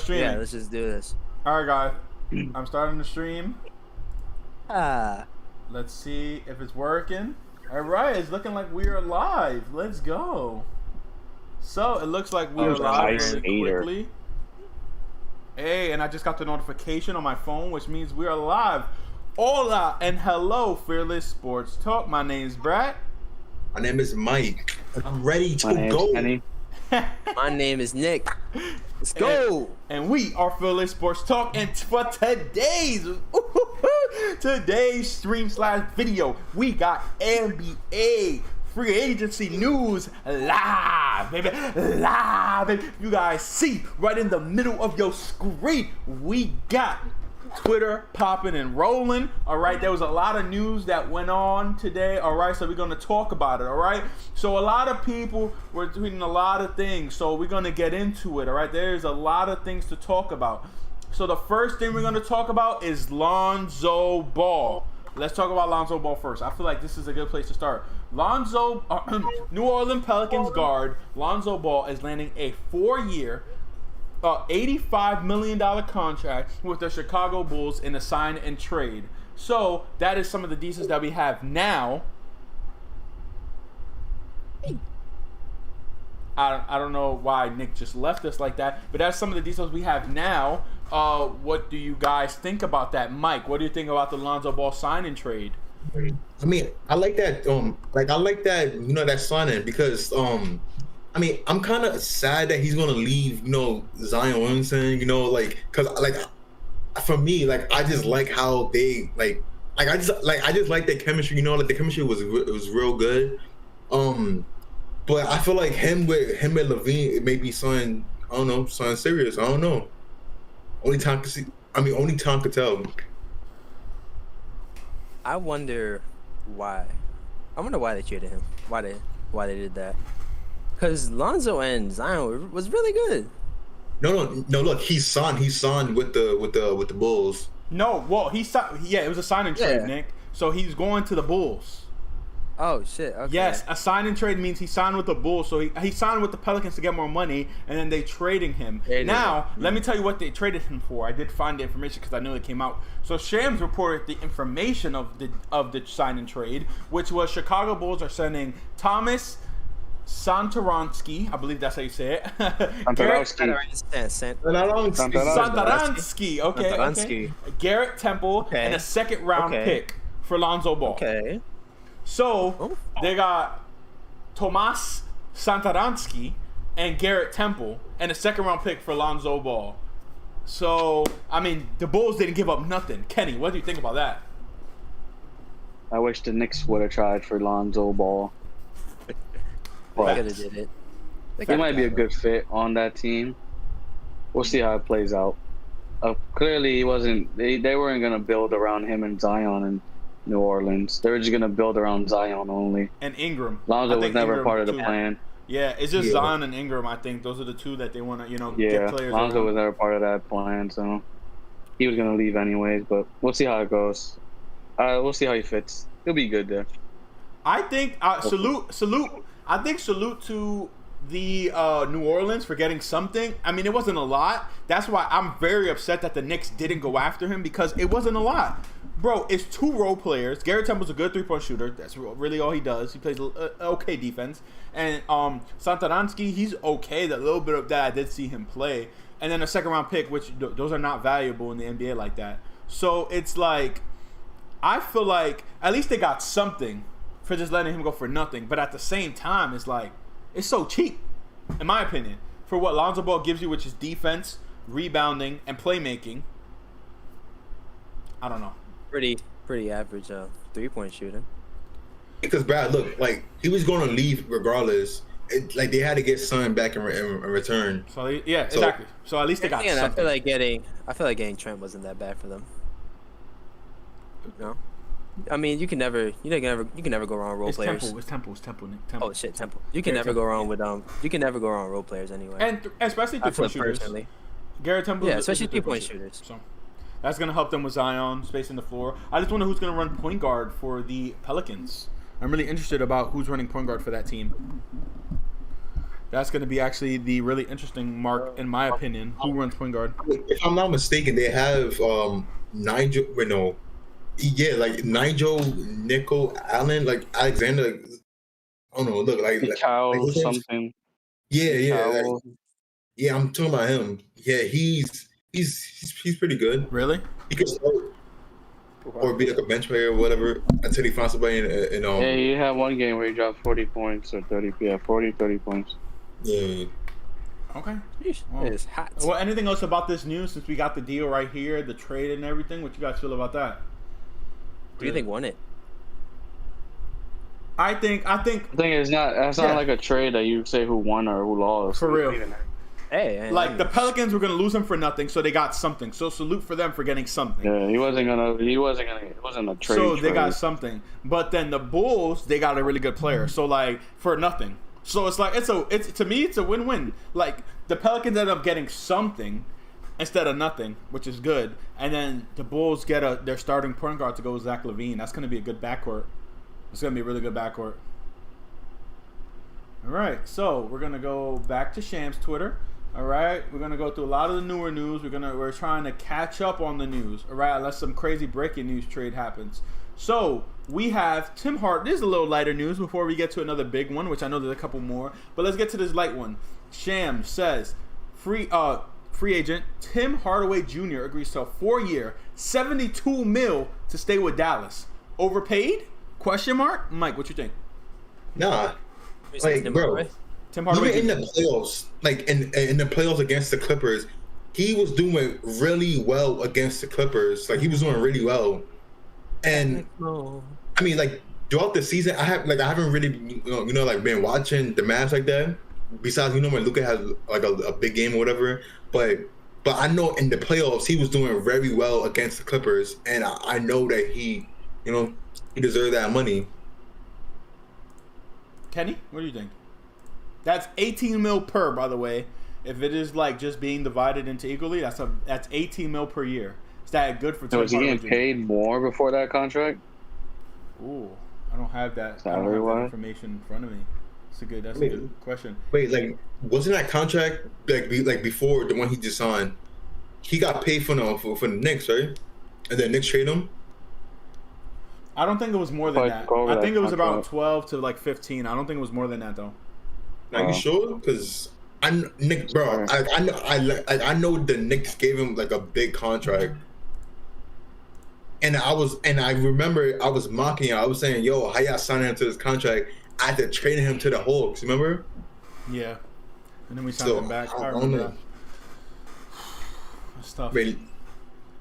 streaming. Yeah, let's just do this. All right, guys. I'm starting the stream. Ah. Let's see if it's working. All right, it's looking like we are live. Let's go. So it looks like we are live really quickly. Hey, and I just got the notification on my phone, which means we are live. Hola and hello, Fearless Sports Talk. My name is Brad. My name is Mike. I'm ready to go. My name is Nick. Let's go. And we are Fearless Sports Talk. And for today's stream/video, we got NBA free agency news live, baby. Live. Baby. You guys see right in the middle of your screen, we got Twitter popping and rolling. All right, there was a lot of news that went on today. All right, so we're going to talk about it. All right, so a lot of people were tweeting a lot of things, so we're going to get into it. All right, there's a lot of things to talk about. So the first thing we're going to talk about is Lonzo Ball. Let's talk about Lonzo Ball first. I feel like this is a good place to start. New Orleans Pelicans guard Lonzo Ball is landing a 4-year $85 million contract with the Chicago Bulls in a sign and trade. So that is some of the details that we have now. I don't know why Nick just left us like that, but that's some of the details we have now. What do you guys think about that? Mike, what do you think about the Lonzo Ball sign and trade? I mean, I like that. I like that. You know, that signing because I mean, I'm kind of sad that he's gonna leave. You know, Zion Williamson. You know, cause for me, I just like how they I just like their chemistry. You know, the chemistry was real good. But I feel like him and Levine, it may be something. I don't know, something serious. I don't know. Only time could tell. I wonder why. I wonder why they traded him. Why they did that? Because Lonzo and Zion was really good. No. Look, he signed with the Bulls. No, well, he signed. Yeah, it was a sign and trade, Nick. So he's going to the Bulls. Oh shit. Okay. Yes, a sign and trade means he signed with the Bulls. So he signed with the Pelicans to get more money, and then they trading him. Let me tell you what they traded him for. I did find the information because I knew it came out. So Shams reported the information of the sign and trade, which was Chicago Bulls are sending Thomas Satoransky, I believe that's how you say it. Satoransky. Okay. Garrett Temple and a second round pick for Lonzo Ball. Okay. So they got Tomas Satoransky and Garrett Temple and a second round pick for Lonzo Ball. So I mean, the Bulls didn't give up nothing. Kenny, what do you think about that? I wish the Knicks would have tried for Lonzo Ball. They could have did it. He might be a good fit on that team. We'll see how it plays out. Clearly, he wasn't. They weren't gonna build around him and Zion in New Orleans. They were just gonna build around Zion only. And Ingram. Lonzo was never part of the plan. Yeah, it's just Zion and Ingram. I think those are the two that they want to, get players. Lonzo around. was never part of that plan, so he was gonna leave anyways. But we'll see how it goes. We'll see how he fits. He'll be good there. I think salute. I think salute to the New Orleans for getting something. I mean, it wasn't a lot. That's why I'm very upset that the Knicks didn't go after him because it wasn't a lot. Bro, it's two role players. Garrett Temple's a good three-point shooter. That's really all he does. He plays okay defense. And Satoransky, he's okay. The little bit of that I did see him play. And then a second-round pick, which those are not valuable in the NBA like that. So it's like, I feel like at least they got something for just letting him go for nothing. But at the same time, it's like, it's so cheap, in my opinion, for what Lonzo Ball gives you, which is defense, rebounding, and playmaking. I don't know. Pretty average 3-point shooter. Because Brad, look, he was going to leave regardless. They had to get something back in return. So exactly. So at least they got something. I feel like getting Trent wasn't that bad for them. No. I mean, you can never go wrong with role players. It's Temple, Nick. Oh shit, Temple. You can never go wrong with You can never go wrong with role players anyway. And especially three-point shooters. Personally. Garrett Temple. Yeah, especially three-point shooters. So that's gonna help them with Zion spacing the floor. I just wonder who's gonna run point guard for the Pelicans. I'm really interested about who's running point guard for that team. That's going to be actually the really interesting mark, in my opinion. Who runs point guard? If I'm not mistaken, they have Nigel. Wait, no, yeah, like Nigel, Nickel, Allen, like Alexander. I don't know. Look, Cow like something. yeah, Cow. yeah. I'm talking about him. Yeah, he's pretty good. Really? He could start or be like a bench player or whatever until he finds somebody in Yeah, he had one game where he dropped 40 points or 30. Yeah, 30 points. yeah. Okay. Sheesh, Wow. It's hot. Well, anything else about this news since we got the deal right here, the trade and everything? What you guys feel about that? Who do you think won it? I think The thing is, that's Yeah. not like a trade that you say who won or who lost. for real. Hey, Like the Pelicans were gonna lose him for nothing, so they got something. So salute for them for getting something. Yeah, it wasn't a trade. So they got trade. something. But then the Bulls, they got a really good player. So like for nothing. So it's like it's to me it's a win-win. Like the Pelicans end up getting something instead of nothing, which is good. And then the Bulls get their starting point guard to go with Zach LaVine. That's gonna be a good backcourt. It's gonna be a really good backcourt. All right, so we're gonna go back to Shams Twitter. All right, we're gonna go through a lot of the newer news. We're trying to catch up on the news. All right, unless some crazy breaking news trade happens. So we have Tim Hart. This is a little lighter news before we get to another big one, which I know there's a couple more. But let's get to this light one. Shams says free agent Tim Hardaway Jr. agrees to a 4-year, $72 million to stay with Dallas. Overpaid? Question mark? Mike, what you think? Nah, like bro. Tim Hardaway Even in Jr. the playoffs, like in the playoffs against the Clippers, he was doing really well against the Clippers. Like he was doing really well, and I mean, like throughout the season, I haven't really like been watching the Mavs like that. Besides, when Luka has like a big game or whatever, but I know in the playoffs he was doing very well against the Clippers, and I know that he deserved that money. Kenny, what do you think? That's 18 mil per, by the way. If it is like just being divided into equally, that's 18 mil per year. Is that good for? So was he getting paid more before that contract? Ooh, I don't have that. I don't have that information in front of me. That's a good question. Wait, like wasn't that contract like before the one he just signed? He got paid for the Knicks, right? And then Knicks trade him. I don't think it was more than that. I think it was about 12 to like 15. I don't think it was more than that though. Are you sure? Because I know the Knicks gave him like a big contract, and I remember I was mocking him. I was saying, "Yo, how y'all signing him to this contract after trading him to the Hawks?" Remember? Yeah, and then we signed him back. I remember that. That's tough. Wait,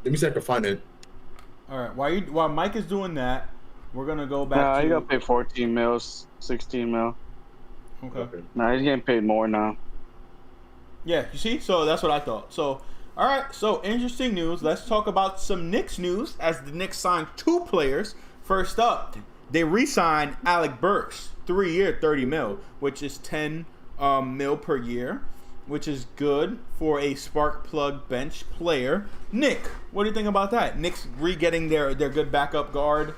let me see if I can find it. All right, while Mike is doing that, we're gonna go back. Nah, to... he got paid 14 mil, 16 mil. Okay. Nah, he's getting paid more now. Yeah, you see? So that's what I thought. So, all right. So, interesting news. Let's talk about some Knicks news as the Knicks signed 2 players. First up, they re-signed Alec Burks, 3-year, $30 million, which is 10 mil per year, which is good for a spark plug bench player. Nick, what do you think about that? Knicks re-getting their good backup guard.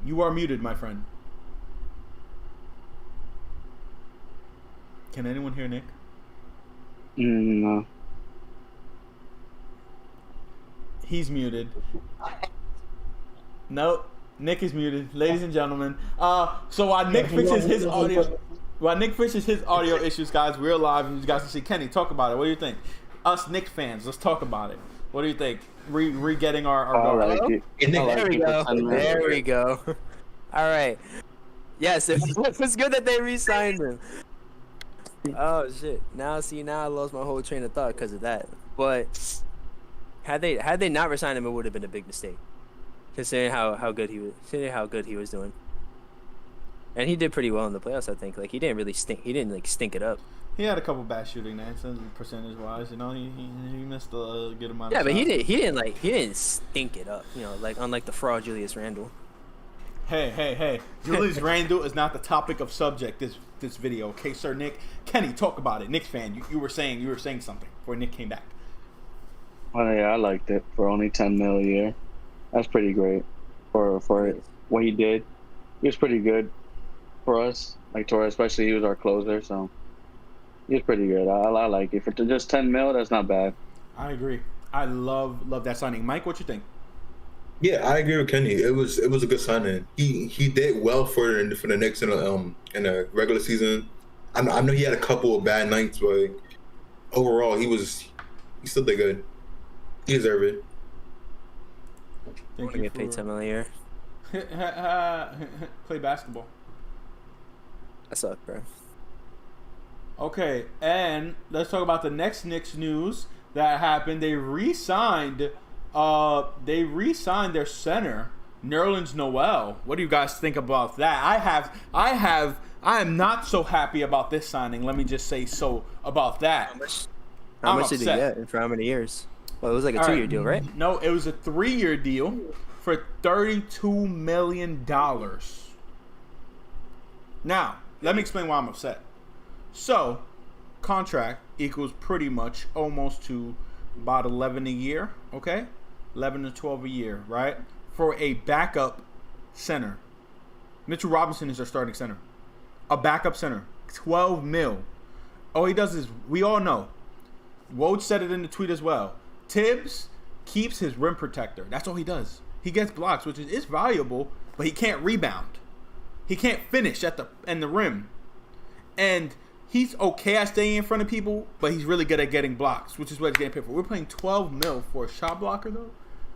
You are muted, my friend. Can anyone hear Nick? No. He's muted. Nope. Nick is muted. Ladies and gentlemen. So while Nick fixes his audio issues, guys, we're live and you guys can see Kenny. Talk about it. What do you think? Us Knicks fans, let's talk about it. What do you think? Re-getting our guard. Like There we go. There we go. All right. Yes, it was good that they re-signed him. Oh shit! Now I lost my whole train of thought because of that. But had they not re-signed him, it would have been a big mistake, considering how good he was doing. And he did pretty well in the playoffs, I think. Like he didn't really stink. He didn't like stink it up. He had a couple bad shooting nights, percentage wise. He missed a good amount. Yeah, of but shots. he didn't stink it up. Like unlike the fraud Julius Randle. Hey. Julius Randle is not the topic of subject this video. Okay, sir Nick. Kenny, talk about it. Knicks fan, you were saying something before Nick came back. Oh yeah, I liked it for only 10 mil a year. That's pretty great for what he did. He was pretty good. for us. Like Torres, especially he was our closer, so he was pretty good. I like it for just 10 mil. That's not bad. I agree. I love that signing. Mike, what you think? Yeah, I agree with Kenny. It was a good signing. He did well for the Knicks in the regular season. I know he had a couple of bad nights, but overall he still did good. He deserved it. I get paid 10 million a year. Play basketball. That sucked, bro. Okay, and let's talk about the next Knicks news that happened. They re-signed their center, Nerlens Noel. What do you guys think about that? I am not so happy about this signing. Let me just say so about that. How I'm much did he upset. get and for how many years? Well, it was like a All 2-year right. deal, right? No, it was a 3-year deal for $32 million. Now, let me explain why I'm upset. So, contract equals pretty much almost to about 11 a year, okay? 11 to 12 a year, right? For a backup center. Mitchell Robinson is our starting center. A backup center. 12 mil. All he does is, we all know, Woj said it in the tweet as well, Tibbs keeps his rim protector. That's all he does. He gets blocks, which is valuable, but he can't rebound. He can't finish at the rim. And he's okay at staying in front of people, but he's really good at getting blocks, which is what he's getting paid for. We're paying 12 mil for a shot blocker, though?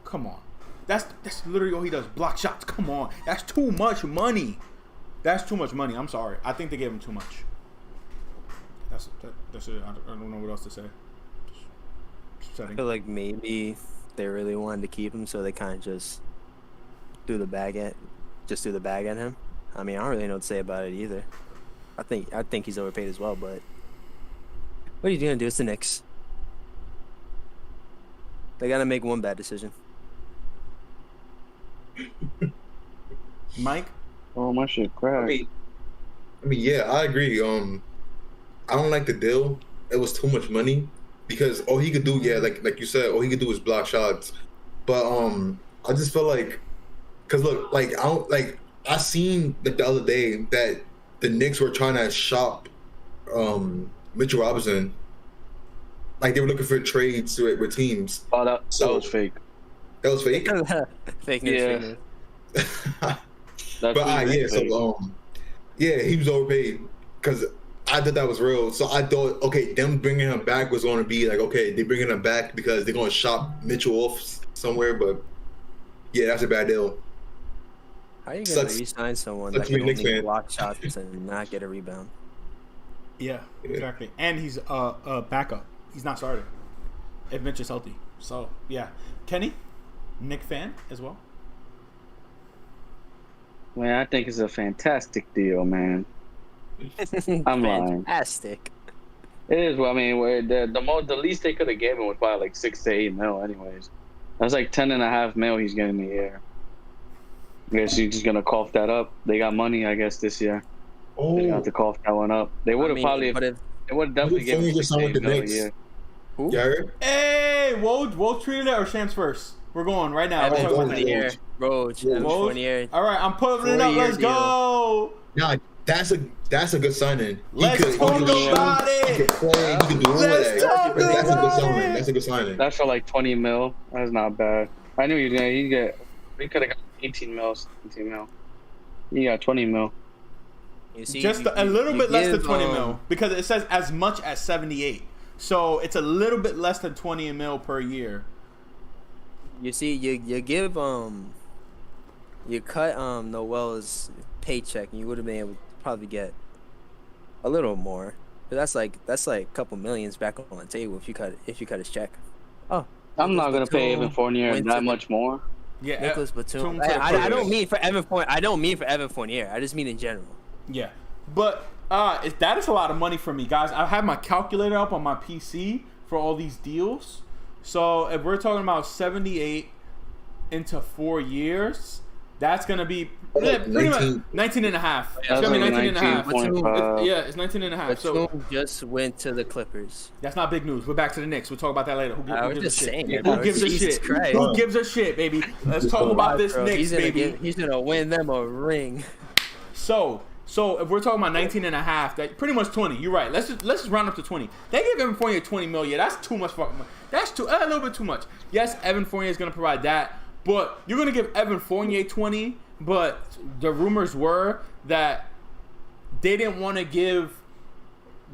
Come on. That's literally all he does. Block shots. Come on. That's too much money. That's too much money. I'm sorry. I think they gave him too much. That's it. I don't know what else to say. Just I setting. feel like maybe they really wanted to keep him, so they kind of just threw the bag at him. I mean, I don't really know what to say about it either. I think he's overpaid as well, but what are you gonna do? It's the Knicks. They gotta make one bad decision. Mike? Oh, my shit cracked. I mean, yeah, I agree. I don't like the deal. It was too much money because all he could do, yeah, like you said, all he could do is block shots. But I just feel like, cause look, I seen the other day that the Knicks were trying to shop Mitchell Robinson. Like they were looking for trades with teams. Oh, that was fake. That was fake. Fake news. Yeah. Fake news. That's But really yeah, fake. so yeah, he was overpaid because I thought that was real. So I thought, okay, them bringing him back was going to be like, okay, they're bringing him back because they're going to shop Mitchell off somewhere. But yeah, that's a bad deal. How are you gonna Sucks. re-sign someone Sucks that to can be a Knicks only fan. block shots and not get a rebound? Yeah, exactly. And he's a backup. He's not starting if Mitch is healthy. So, yeah. Kenny? Knick fan as well? Man, I think it's a fantastic deal, man. I'm lying. Fantastic. It is. Well, I mean, the least they could have given was probably like 6 to 8 mil. Anyways, that's like 10.5 mil he's getting a year. I guess you're just gonna cough that up. They got money, I guess, this year. They have to cough that one up. They would have probably. But if They would have definitely given Who just signed 6 with to the 8 mil a Knicks? year. who? You heard? Hey, Woj treated it or Shams first? We're going right now. We're Evan talking about Fournier. that. Fournier, bro. Evan Woj. Fournier. All right, I'm putting it up. 4-year Let's go. Nah, that's a good signing. Let's talk about He it. could play. He could do all Let's that. talk That's a good about signing. it. That's a good signing. That's for like 20 mil. That's not bad. I knew he was gonna. He could have got 18 mil. 17 mil. He got 20 mil. You see, Just you- a little you bit less than give, 20 mil because it says as much as 78. So it's a little bit less than 20 mil per year. You see, you give you cut Noel's paycheck, and you would have been able to probably get a little more. But that's like a couple millions back on the table if you cut his check. Oh, I'm not gonna pay Batum Evan Fournier went that to much more. Yeah, Nicholas Batum. Batum to the I Clippers. don't mean for Evan Fournier. I don't mean for Evan Fournier. I just mean in general. Yeah, but that is a lot of money for me, guys. I have my calculator up on my PC for all these deals. So if we're talking about 78 into 4 years, that's gonna be pretty much 19 and a half. It's That's gonna be like 19 and a half. 19.5. Yeah, it's 19 and a half. So Batum just went to the Clippers. that's not big news. We're back to the Knicks. We'll talk about that later. Who I was gives just a shit? saying, Who bro. gives a Jesus shit? Christ. Who gives a shit, baby? Let's talk about this Bro, Knicks, baby. he's gonna win them a ring. So So if we're talking about 19 and a half, that pretty much 20. You're right. Let's just round up to 20. They give Evan Fournier 20 million. Yeah, that's too much fucking money. That's a little bit too much. Yes, Evan Fournier is going to provide that, but you're going to give Evan Fournier 20, but the rumors were that they didn't want to give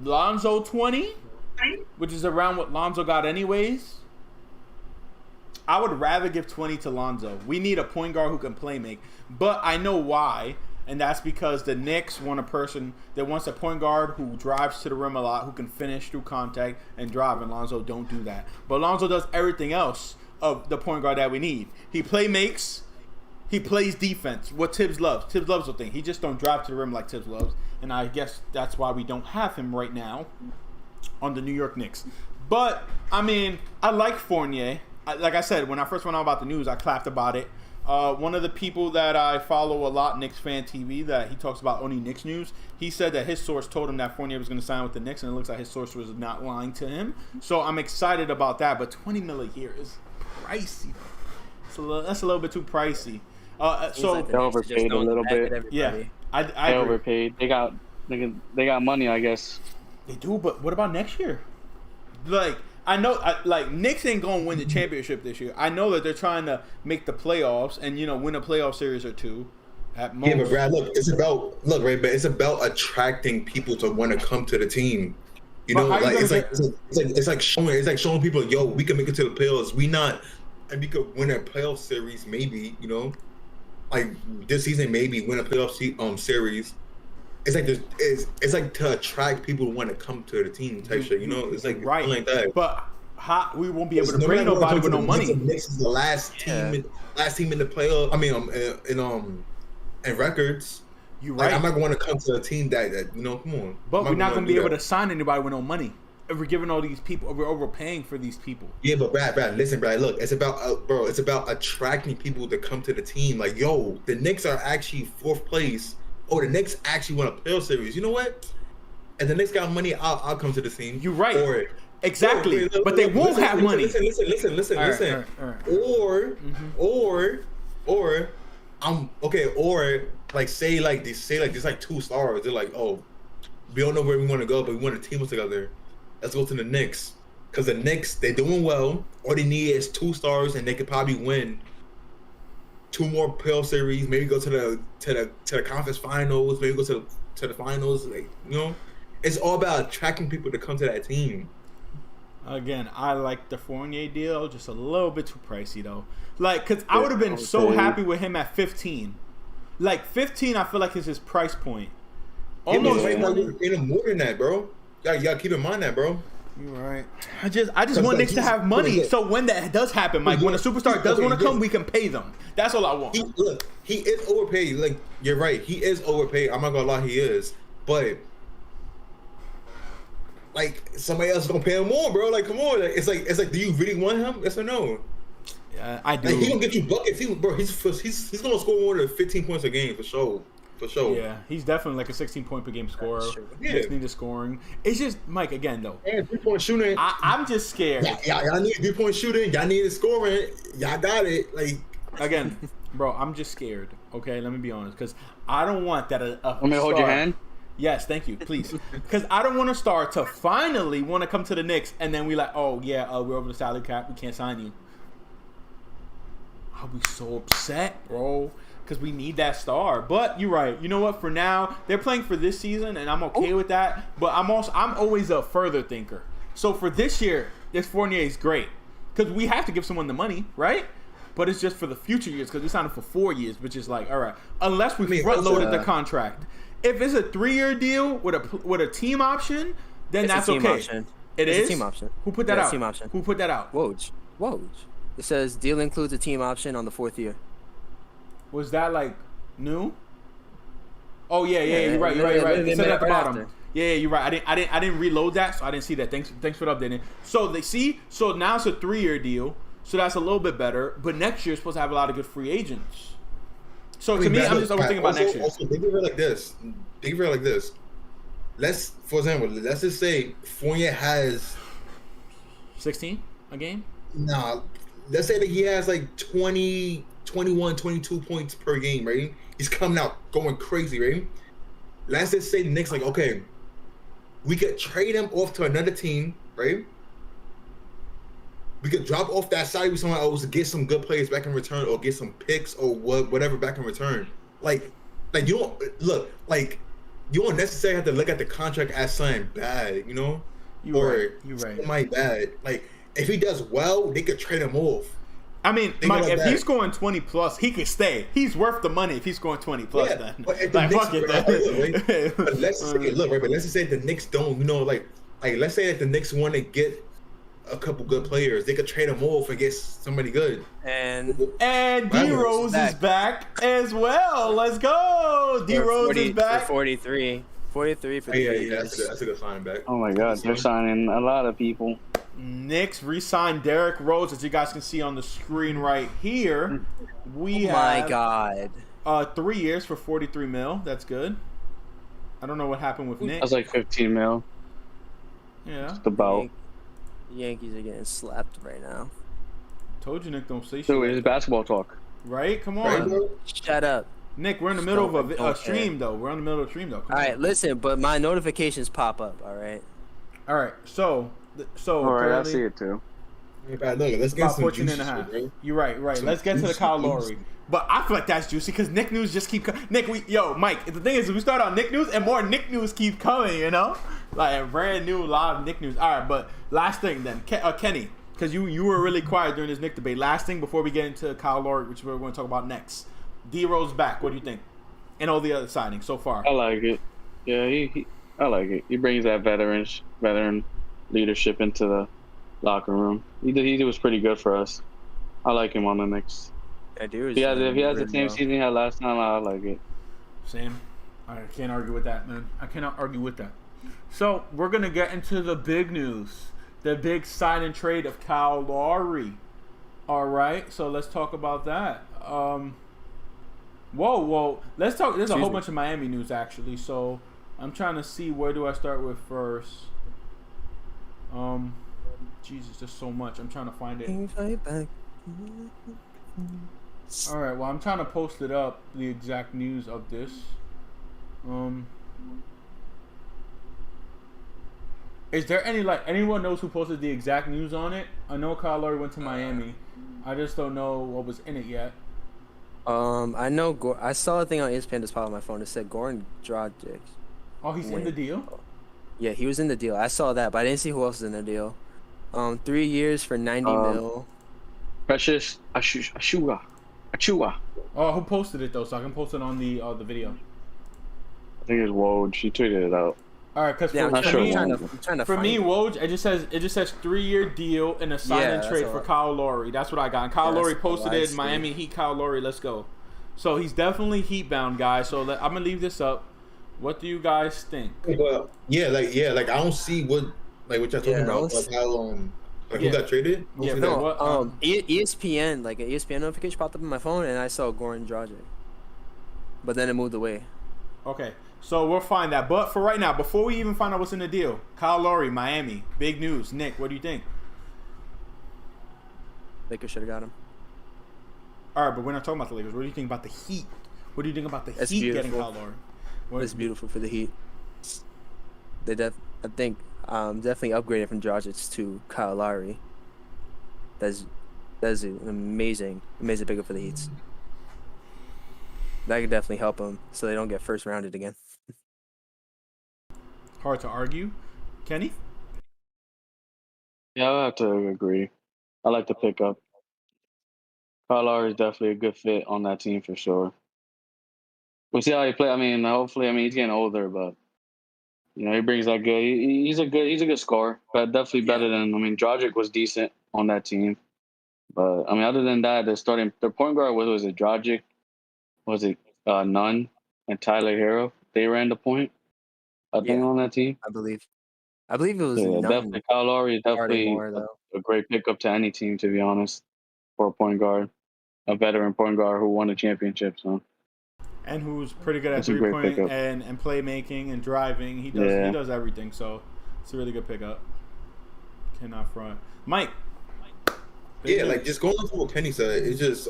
Lonzo 20, which is around what Lonzo got anyways. I would rather give 20 to Lonzo. We need a point guard who can play make. But I know why, and that's because the Knicks want a person that wants a point guard who drives to the rim a lot, who can finish through contact and drive, and Lonzo don't do that. But Lonzo does everything else of the point guard that we need. He play makes, he plays defense, what Tibbs loves. Tibbs loves the thing. He just don't drive to the rim like Tibbs loves, and I guess that's why we don't have him right now on the New York Knicks. But, I mean, I like Fournier. Like I said, when I first went on about the news, I clapped about it. One of the people that I follow a lot, Knicks Fan TV, that he talks about only Knicks news, he said that his source told him that Fournier was going to sign with the Knicks, and it looks like his source was not lying to him. So I'm excited about that, but $20 million a year is pricey. That's a little bit too pricey. So they overpaid a little bit. Yeah, I They agree. overpaid. They got money, I guess. They do, but what about next year? Like, I know, like, Knicks ain't going to win the championship this year. I know that they're trying to make the playoffs and, win a playoff series or two at most. Yeah, but Brad, look, but it's about attracting people to want to come to the team. You But know, how you like gonna it's like showing people, yo, we can make it to the playoffs. And we could win a playoff series, maybe. Like this season, maybe win a playoff series. It's like it's like to attract people to want to come to the team type shit. It's like Right. something like that. But we won't be able to No bring matter what nobody comes with to no the money. Knicks is the last team in the playoff. I mean, in records. You're Like, right. I'm not going to come to a team that come on. But we're not going to do be able that. to sign anybody with no money. If we're giving all these people, we're overpaying for these people. Yeah, but Brad, listen, Brad. Look, it's about bro. It's about attracting people to come to the team. Like, yo, the Knicks are actually fourth place. Oh, the Knicks actually won a playoff series. You know what? And the Knicks got money. I'll come to the team. You're right. Or, Exactly. But they won't have money. Listen. All right. Or like say there's like 2 stars. They're like, oh, we don't know where we want to go, but we want to team us together. Let's go to the Knicks, because the Knicks, they're doing well. All they need is 2 stars, and they could probably win 2 more playoff series. Maybe go to the conference finals. Maybe go to the finals. Like, it's all about attracting people to come to that team. Again, I like the Fournier deal, just a little bit too pricey though. Like, cause I would have been so happy with him at 15. Like 15, I feel like is his price point. Almost. Right now, you're getting more than that, bro. Y'all keep in mind that, bro. You're right. I just want like, Knicks to have money, look. so when that does happen, Mike, when a superstar does want to come, we can pay them. That's all I want. He is overpaid. Like, you're right. He is overpaid. I'm not gonna lie, he is. But like, somebody else is gonna pay him more, bro. Like, come on. Like, it's like, do you really want him? Yes or no? I do. Like, he gonna get you buckets. He's gonna score more than 15 points a game for sure. For sure. Yeah, he's definitely like a 16-point per game scorer. Yeah. Knicks need the scoring. It's just Mike again though. And 3-point shooting. I'm just scared. Y'all need 3-point shooting. Y'all need scoring. Y'all got it. Like, Again, bro, I'm just scared. Okay, let me be honest, because I don't want that. Want me to hold your hand? Yes, thank you, please. Because I don't want a star to finally want to come to the Knicks, and then we like, oh yeah, we're over the salary cap, we can't sign you. I'll be so upset, bro, because we need that star. But you're right. You know what? For now, they're playing for this season, and I'm okay with that. But I'm always a further thinker. So for this year, this Fournier is great because we have to give someone the money, right? But it's just for the future years because we signed him for 4 years, which is like, all right, unless we front loaded the contract. If it's a 3-year deal with a team option, then that's okay. Option. It It's is a team option. Who put that Yeah, out? team option. Who put that out? Woj. It says deal includes a team option on the 4th year. Was that like new? Oh yeah, Yeah, you're right. they It said made it at the it right bottom. after. Yeah, you're right. I didn't reload that, so I didn't see that. Thanks for the updating. So so now it's a 3-year deal, so that's a little bit better. But next year is supposed to have a lot of good free agents. So to me, I'm just overthinking about next year. Also, think of it like this. For example, let's just say Fournier has 16 a game. Let's say that he has like 20, 21, 22 points per game, right? He's coming out going crazy, right? let's just say the Knicks like, okay, we could trade him off to another team, right? We could drop off that salary with someone else to get some good players back in return, or get some picks or whatever back in return. Like you don't look like you don't necessarily have to look at the contract as something bad, you know, You're right. something bad. Like if he does well, they could trade him off. I mean, Think Mike, about if that. he's scoring 20 plus, he can stay. He's worth the money if he's scoring 20 plus. Yeah, Then, but if the like, Knicks, fuck it. right? But let's just say, look, right? But let's just say the Knicks don't, you know, like let's say that the Knicks want to get a couple good players, they could trade them off and get somebody good. And And D Rose is back as well. Let's go. D Rose is back. 43 for Yeah, 3 yeah, years. that's a good sign back. Oh my God, they're signing a lot of people. Knicks re-signed Derrick Rose, as you guys can see on the screen right here. We Oh my have God. 3 years for 43 mil. That's good. I don't know what happened with Nick. That's like 15 mil. Yeah, Just about. Yankees are getting slapped right now. told you Nick don't say shit. Dude, it's basketball talk. Right? Come Right, on, bro? Shut up. Nick. We're in the middle of a Don't stream though. We're in the middle of a stream though. Come All on. right, listen, but my notifications pop up. All right. All right. So All right, I apparently- see it too. Look, let's get About some 14 juicy and a half. shit, right? You're right. Some Let's get to the juicy Kyle news. Lowry. But I feel like that's juicy because Nick news just keep Nick, Mike, the thing is, we start on Nick news and more Nick news keep coming, you know? Like a brand new live Nick news. All right, but last thing then, Kenny, because you were really quiet during this Nick debate. Last thing before we get into Kyle Lowry, which we're going to talk about next. D Rose back. What do you think? And all the other signings so far. I like it. Yeah, I like it. He brings that veteran leadership into the locker room. He was pretty good for us. I like him on the Knicks. Yeah, dude. If he has the same season he had last time, I like it. Same. I can't argue with that, man. I cannot argue with that. So we're gonna get into the big news, the big sign and trade of Kyle Lowry. All right, so let's talk about that. Whoa, let's talk. There's a whole bunch of Miami news actually. So I'm trying to see where do I start with first. Jesus, there's so much. I'm trying to find it. All right, well, I'm trying to post it up, the exact news of this. Is there anyone knows who posted the exact news on it? I know Kyle Lowry went to Miami. I just don't know what was in it yet. I know. I saw a thing on ESPN just popped on my phone. It said Goran Dragic. Oh, he's in the deal? Yeah, he was in the deal. I saw that, but I didn't see who else was in the deal. 3 years for 90 mil. Precious Achua. Oh, who posted it though? So I can post it on the video. I think it's Woj. She tweeted it out. All right, because Yeah, not for sure. me, I'm trying to for find me, it. Woj, it just says 3-year deal and a sign Yeah, and that's trade all for right. Kyle Lowry. That's what I got. And Kyle Yeah, Lowry that's all posted I it. see. Miami Heat. Kyle Lowry. Let's go. So he's definitely Heat bound, guys. So I'm gonna leave this up. What do you guys think? Well, like I don't see what y'all talking Yeah, about. let's- Like how Yeah. who got traded? I don't Yeah, see no, that. what- ESPN, like an ESPN notification popped up on my phone, and I saw Goran Dragic. But then it moved away. Okay, so we'll find that. But for right now, before we even find out what's in the deal, Kyle Lowry, Miami, big news. Nick, what do you think? Lakers should have got him. All right, but we're not talking about the Lakers. What do you think about the Heat? What do you think about the That's Heat getting beautiful. Kyle Lowry? What- It's beautiful for the Heat. I think definitely upgraded from Dragic to Kyle Lowry. That's an amazing pickup for the Heat. That could definitely help them so they don't get first rounded again. Hard to argue. Kenny? Yeah, I have to agree. I like the pickup. Kyle Lowry is definitely a good fit on that team for sure. We'll see how he play. I mean, hopefully, he's getting older, but he brings that good. He's a good scorer, but definitely better than. Dragic was decent on that team, but other than that, their point guard was it Dragic, was it Nunn and Tyler Hero? They ran the point. I think on that team. I believe it was Yeah, Nunn definitely. Kyle Lowry is guarding definitely more, though. a great pickup to any team, to be honest, for a point guard, a veteran point guard who won a championship. So. And who's pretty good at That's a great 3-point pickup. and playmaking and driving. He does everything. So it's a really good pickup. Cannot front. Mike. Yeah, like just going off what Kenny said, it's just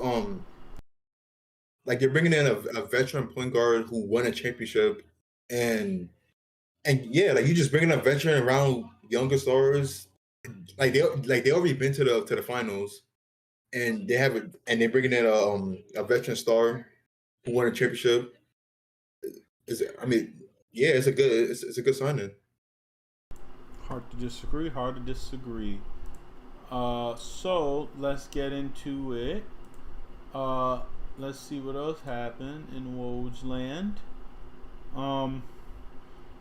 like you're bringing in a veteran point guard who won a championship and yeah, like you just bringing a veteran around younger stars, they already been to the finals, and they're bringing in a veteran star who won a championship. I mean, yeah, it's a good signing. Hard to disagree. Hard to disagree. So let's get into it. Let's see what else happened in Woj land.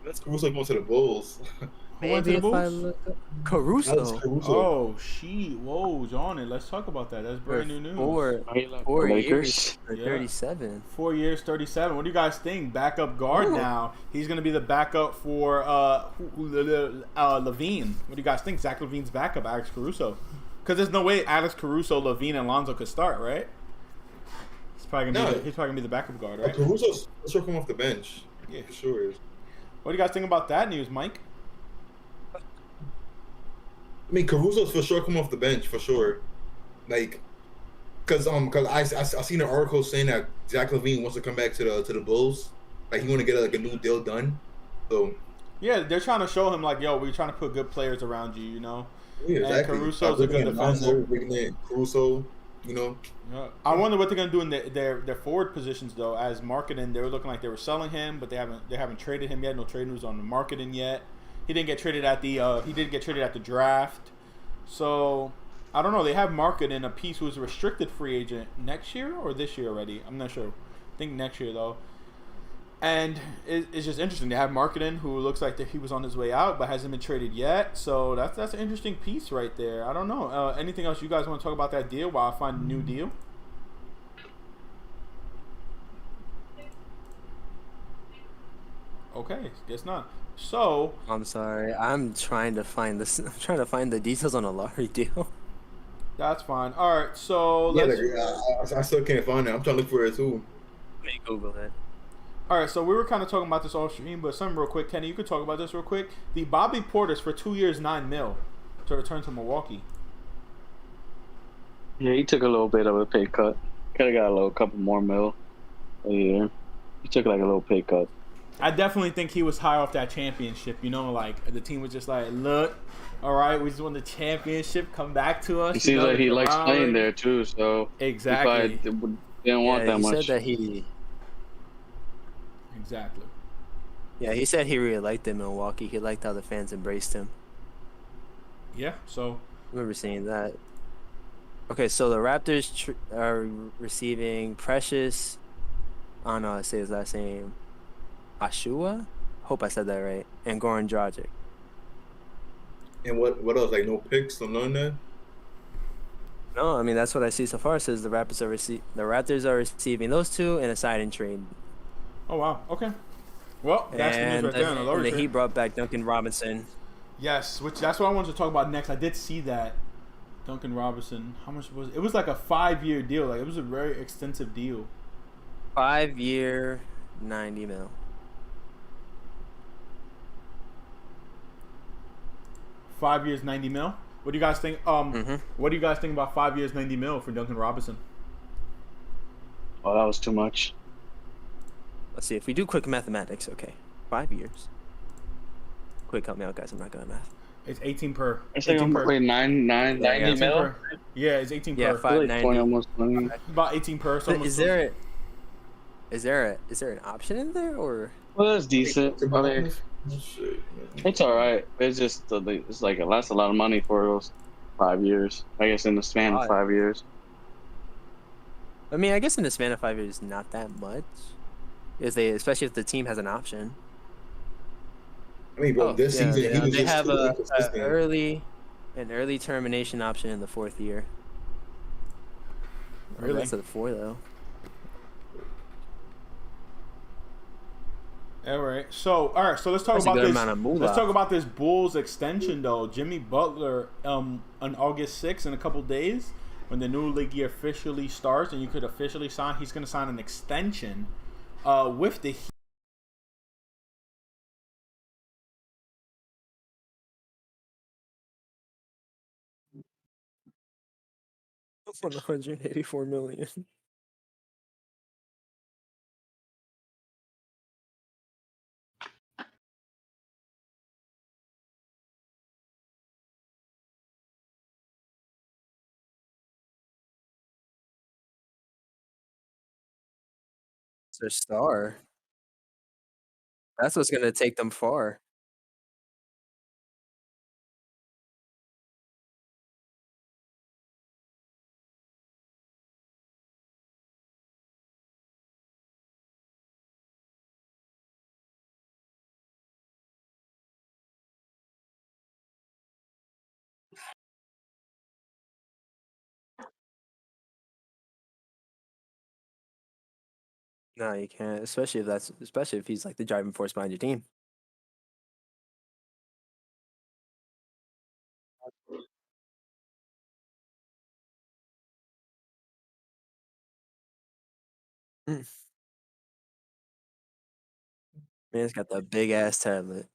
That's Caruso going to the Bulls. Who went to Maybe the if I Bulls? look up Alex Caruso Caruso. Oh, Woj on it. Let's talk about that. That's for brand new news. four years Lakers. for Yeah. 37. 4 years, 37. What do you guys think? Backup guard now. He's going to be the backup for Levine. What do you guys think? Zach Levine's backup, Alex Caruso. Because there's no way Alex Caruso, Levine, and Lonzo could start, right? He's probably gonna be the backup guard, right? Caruso's sure come off the bench. Yeah, for sure is. What do you guys think about that news, Mike? I mean, Caruso's for sure come off the bench for sure. Like, cause I seen an article saying that Zach Levine wants to come back to the Bulls. Like he want to get like a new deal done. So Yeah, they're trying to show him like, yo, we're trying to put good players around you, you know. yeah, And exactly. Caruso's a good defender. Bringing in Caruso, you know. Yeah. I wonder what they're gonna do in their forward positions though. As marketing, they were looking like they were selling him, but they haven't traded him yet. No trade news on the marketing yet. He didn't get traded at the draft. So I don't know. They have marketing a piece who's a restricted free agent next year or this year already. I'm not sure. I think next year though. And it's just interesting. They have marketing who looks like that he was on his way out, but hasn't been traded yet. So that's an interesting piece right there. I don't know. Anything else you guys want to talk about that deal while I find a new deal? Okay, guess not. So I'm sorry. I'm trying to find this. I'm trying to find the details on a lottery deal. that's fine. All right. So Yeah, let's. I still can't find it. I'm trying to look for it too. Let me Google it. All right. So we were kind of talking about this off stream, but something real quick, Kenny. You could talk about this real quick. The Bobby Portis for 2 years, $9 million to return to Milwaukee. Yeah, he took a little bit of a pay cut. Could have got a couple more mil a year. He took like a little pay cut. I definitely think he was high off that championship. You know, like the team was just like, look, all right, we just won the championship. Come back to us. It seems like he likes playing there too, so Exactly. he probably didn't want that he much. said that he. Exactly. Yeah, he said he really liked it in Milwaukee. He liked how the fans embraced him. Yeah. So I remember seeing that. Okay, so the Raptors are receiving Precious. I don't know how to say his last name. Ashua? Hope I said that right. And Goran Dragic. And what else? Like no picks or none of that? No, I mean that's what I see so far. It says the Raptors are receiving those two in a sign-in trade. oh wow. Okay. Well, that's the news right there on the lower and the trade. Heat brought back Duncan Robinson. Yes, which that's what I wanted to talk about next. I did see that Duncan Robinson. How much was it? It was like a 5-year deal. Like it was a very extensive deal. 5-year, $90 million. 5 years, $90 million. What do you guys think? What do you guys think about 5 years, $90 million for Duncan Robinson? Oh, that was too much. Let's see if we do quick mathematics. Okay, 5 years. Quick, help me out, guys. I'm not good at math. It's 18 per. I think 18 I'm per. playing 90 18 mil. per. Yeah, it's 18 Yeah, per. five- Like 20, 590. almost 20. About 18 per. So Is there an option in there or? Well, that's decent. I mean, Shit, man. it's all right. It's just it's like it lasts a lot of money for those 5 years. I guess in the span of 5 years. I mean, I guess in the span of 5 years, not that much. Especially if the team has an option. I mean, bro, this season he was they just have too an inconsistent. early termination option in the 4th year. Really? That's at 4 though. All right. So let's talk That's a about good this. amount of moolah. Let's talk about this Bulls extension though. Jimmy Butler on August 6th in a couple days when the new league year officially starts and you could officially sign. He's going to sign an extension with the Heat. For $184 million. It's their star. That's what's gonna take them far. No, you can't. Especially if he's like the driving force behind your team. Mm. Man's got the big ass tablet.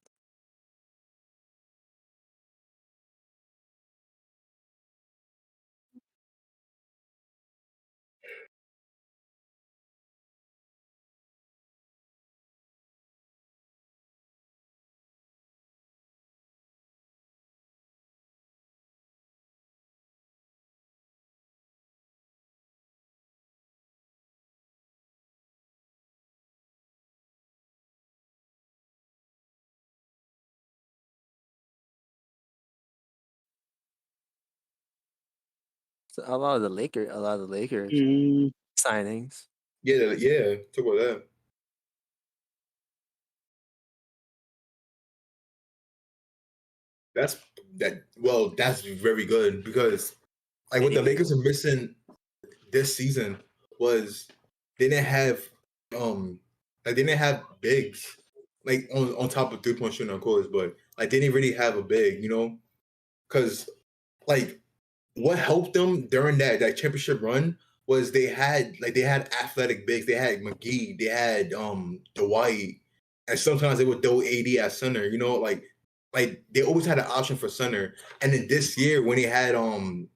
So a lot of the Lakers Mm, signings. Yeah. Talk about that. That's that. Well, that's very good because like what the Lakers are missing this season was they didn't have like they didn't have bigs like on top of 3-point shooting of course, but like they didn't really have a big, you know, because like what helped them during that championship run was they had athletic bigs. They had McGee, they had Dwight, and sometimes they would throw AD at center. You know, like they always had an option for center. And then this year when they had Harrell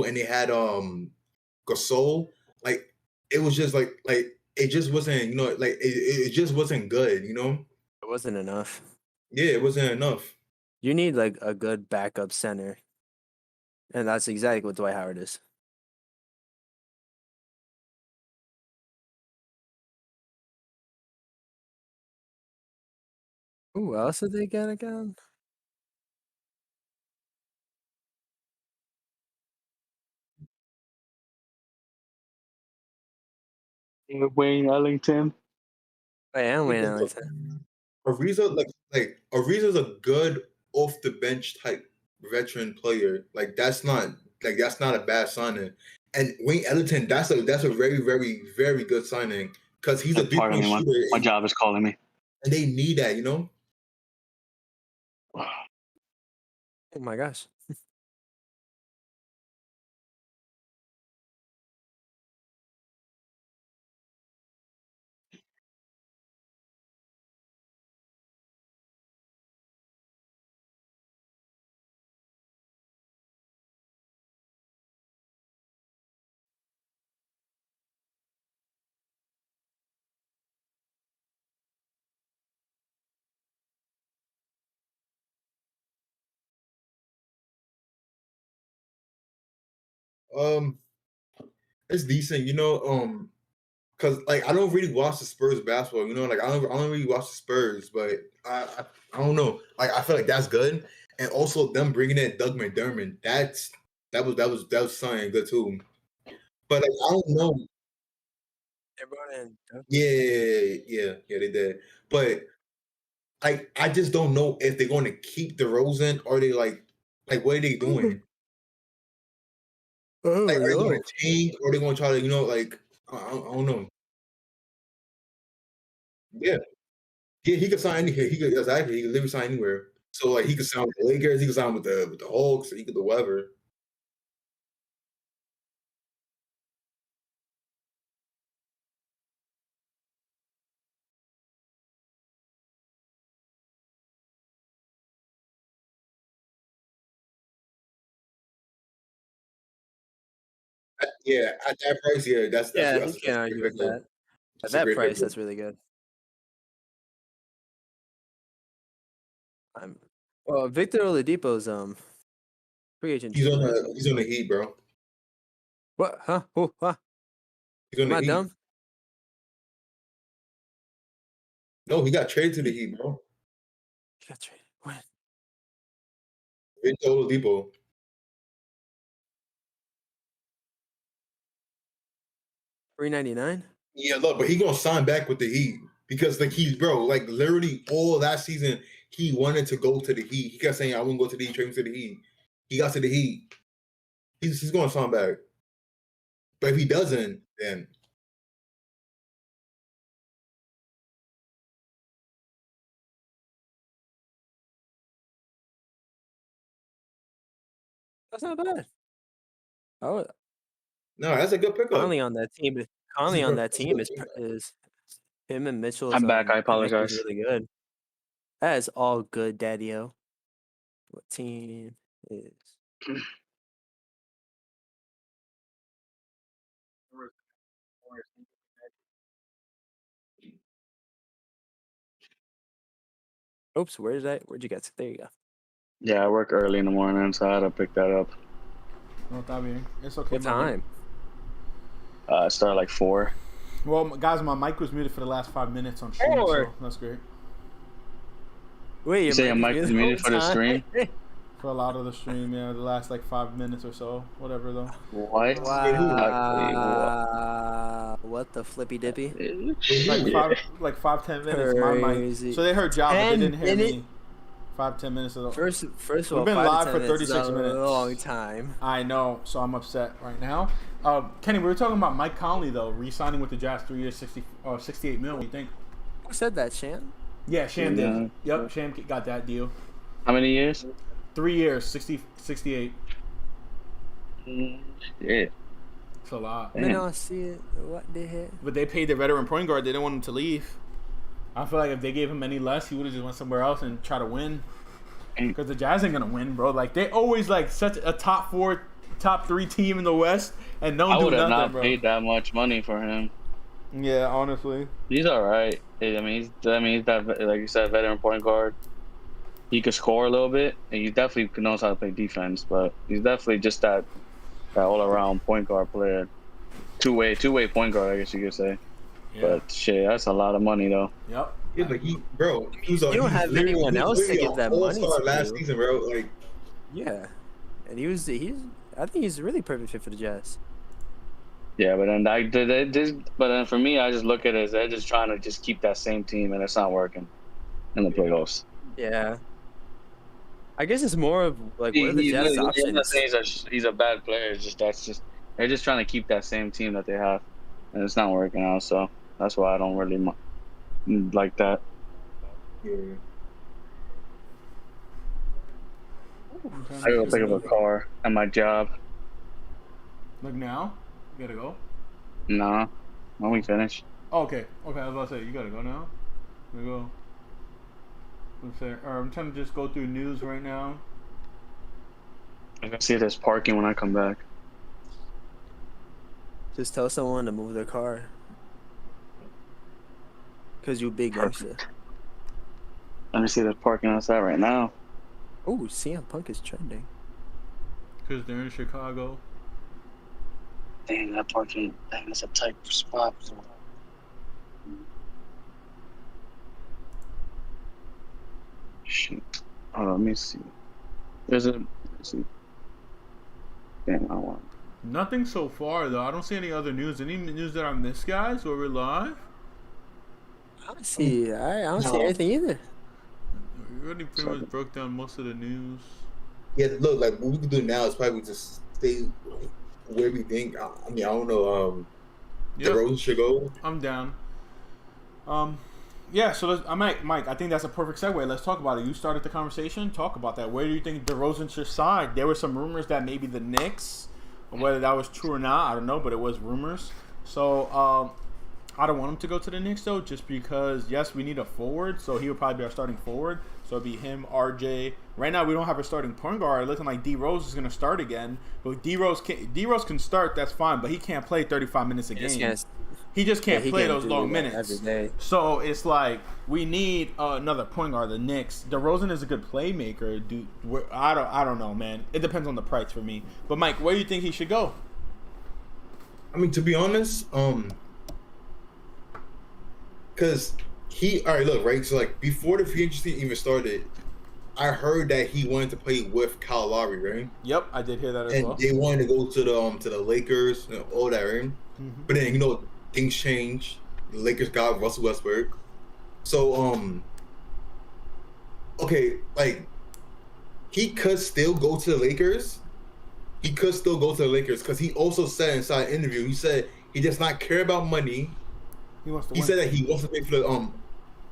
and they had Gasol, like it was just like it just wasn't, you know, like it just wasn't good. You know, It wasn't enough. yeah, it wasn't enough. You need like a good backup center. And that's exactly what Dwight Howard is. Who else did they get again? Wayne Ellington. I am waiting on that. Ariza's a good off the bench type veteran player. That's not a bad signing. And Wayne Ellington, that's a very very good signing because he's a three Pardon point me, shooter, my job is calling me. and they need that, you know. Oh my gosh. Um, it's decent, you know. Because like I don't really watch the Spurs basketball, you know. Like I don't really watch the Spurs, but I don't know. Like I feel like that's good, and also them bringing in Doug McDermott, that was something good too. But like I don't know. They brought in Yeah, they did. But I just don't know if they're going to keep DeRozan or they like what are they doing? Oh Like are they going no. to tank or are they going to try to, you know, like I don't know. Yeah, yeah, he could sign anywhere. He could exactly. He could literally sign anywhere. So like he could sign with the Lakers. He could sign with the Hawks. He could do whatever. Yeah, at that price, yeah, Yeah, you that's can't a great argue with pickup. that. At That's a that great price, pickup. that's really good. I'm well, Victor Oladipo's free agent too, right? He's on the Heat, bro. What? Huh? Oh, huh? He's on Am the I Heat. dumb? No, he got traded to the Heat, bro. He got traded. When? Victor Oladipo. $3.99. Yeah, look, but he gonna sign back with the Heat because like he's bro, like literally all last season he wanted to go to the Heat. He kept saying, "I won't go to the Heat, trade me to the Heat." He got to the Heat. He's gonna sign back. But if he doesn't, then That's not bad. Oh, no, that's a good pickup. Conley on that team. Conley on that team is him and Mitchell's. I'm back. I connection apologize. is really good. That is all good, Daddy-O. What team is? Oops, where's that? Where'd you get to? There you go. Yeah, I work early in the morning, so I had to pick that up. No, está bien. It's okay. What time? I started like 4. Well, guys, my mic was muted for the last 5 minutes on stream, so Four. that's great. Wait, You say your mic is muted for the stream? For a lot of the stream, yeah, the last like 5 minutes or so, whatever though. What? Wow. What the flippy dippy? Like 5-10 minutes. My Crazy. mic. So they heard Java, they 10 didn't hear minute- me. 5-10 minutes ago. First of all, We've been 5 to live 10 for minutes 36 is minutes. a long time. I know, so I'm upset right now. Kenny, we were talking about Mike Conley though, re-signing with the Jazz, 3 years, 68 mil. What do you think? Who said that, Shan? Yeah, Sham Yeah. did. Yep, Sham got that deal. How many years? 3 years, 68. Yeah. It's a lot. I don't see it. What the heck? But they paid the veteran point guard. They didn't want him to leave. I feel like if they gave him any less, he would have just went somewhere else and try to win. Because the Jazz ain't gonna win, bro. Like they always like such a top 4, top 3 team in the West, and don't I do would have nothing, not bro. paid that much money for him. Yeah, honestly. He's all right. I mean, he's that, like you said, veteran point guard. He could score a little bit, and he definitely knows how to play defense. But he's definitely just that all-around point guard player, two-way point guard, I guess you could say. Yeah. But shit, that's a lot of money though. Yep. Yeah, but he was You don't have anyone else to give that money all-star to. last season, bro. Like, Yeah, and he's. I think he's a really perfect fit for the Jazz. Yeah, but then but then for me, I just look at it as they're just trying to just keep that same team, and it's not working in the playoffs. Yeah. I guess it's more of like what are the Jazz I'm not options? saying he's a bad player. It's just they're just trying to keep that same team that they have, and it's not working out. So that's why I don't really like that. yeah. I gotta pick up a car at my job. Look now. You gotta go. Nah, when we finish. Oh, okay. Okay, I was about to say you gotta go now. We go. I'm trying to just go through news right now. I can see if there's parking when I come back. Just tell someone to move their car. Cause you big gangster. Let me see if there's parking outside right now. Oh, CM Punk is trending. Because they're in Chicago. Dang, that parking. Dang, that's a tight spot. Shit. Hold on, let me see. Let's see. Damn, I want. Nothing so far, though. I don't see any other news. Any news that I missed, guys, or we're live? I don't see. I don't see anything either. We already pretty much broke down most of the news. Yeah, look, like what we can do now is probably just stay where we think. I mean, I don't know. Yep, DeRozan should go. I'm down. Yeah, so Mike, I think that's a perfect segue. Let's talk about it. You started the conversation. Talk about that. Where do you think DeRozan should sign? There were some rumors that maybe the Knicks, whether that was true or not, I don't know, but it was rumors. So I don't want him to go to the Knicks, though, just because, yes, we need a forward, so he would probably be our starting forward. So it'd be him, RJ. Right now, we don't have a starting point guard. Looking like D Rose is going to start again. But D Rose can start, that's fine, but he can't play 35 minutes a game. He just can't play those long minutes. Every day. So it's like we need another point guard. The Knicks. DeRozan is a good playmaker. I don't know, man. It depends on the price for me. But Mike, where do you think he should go? I mean, to be honest, because all right, look, right. So like before the free agency even started, I heard that he wanted to play with Kyle Lowry, right? Yep, I did hear that as And well. they wanted to go to the Lakers and all that, right? But then things changed. The Lakers got Russell Westbrook. So okay, like he could still go to the Lakers. He could still go to the Lakers because he also said inside an interview, he said he does not care about money. He wants to He win. said that he wants to play for the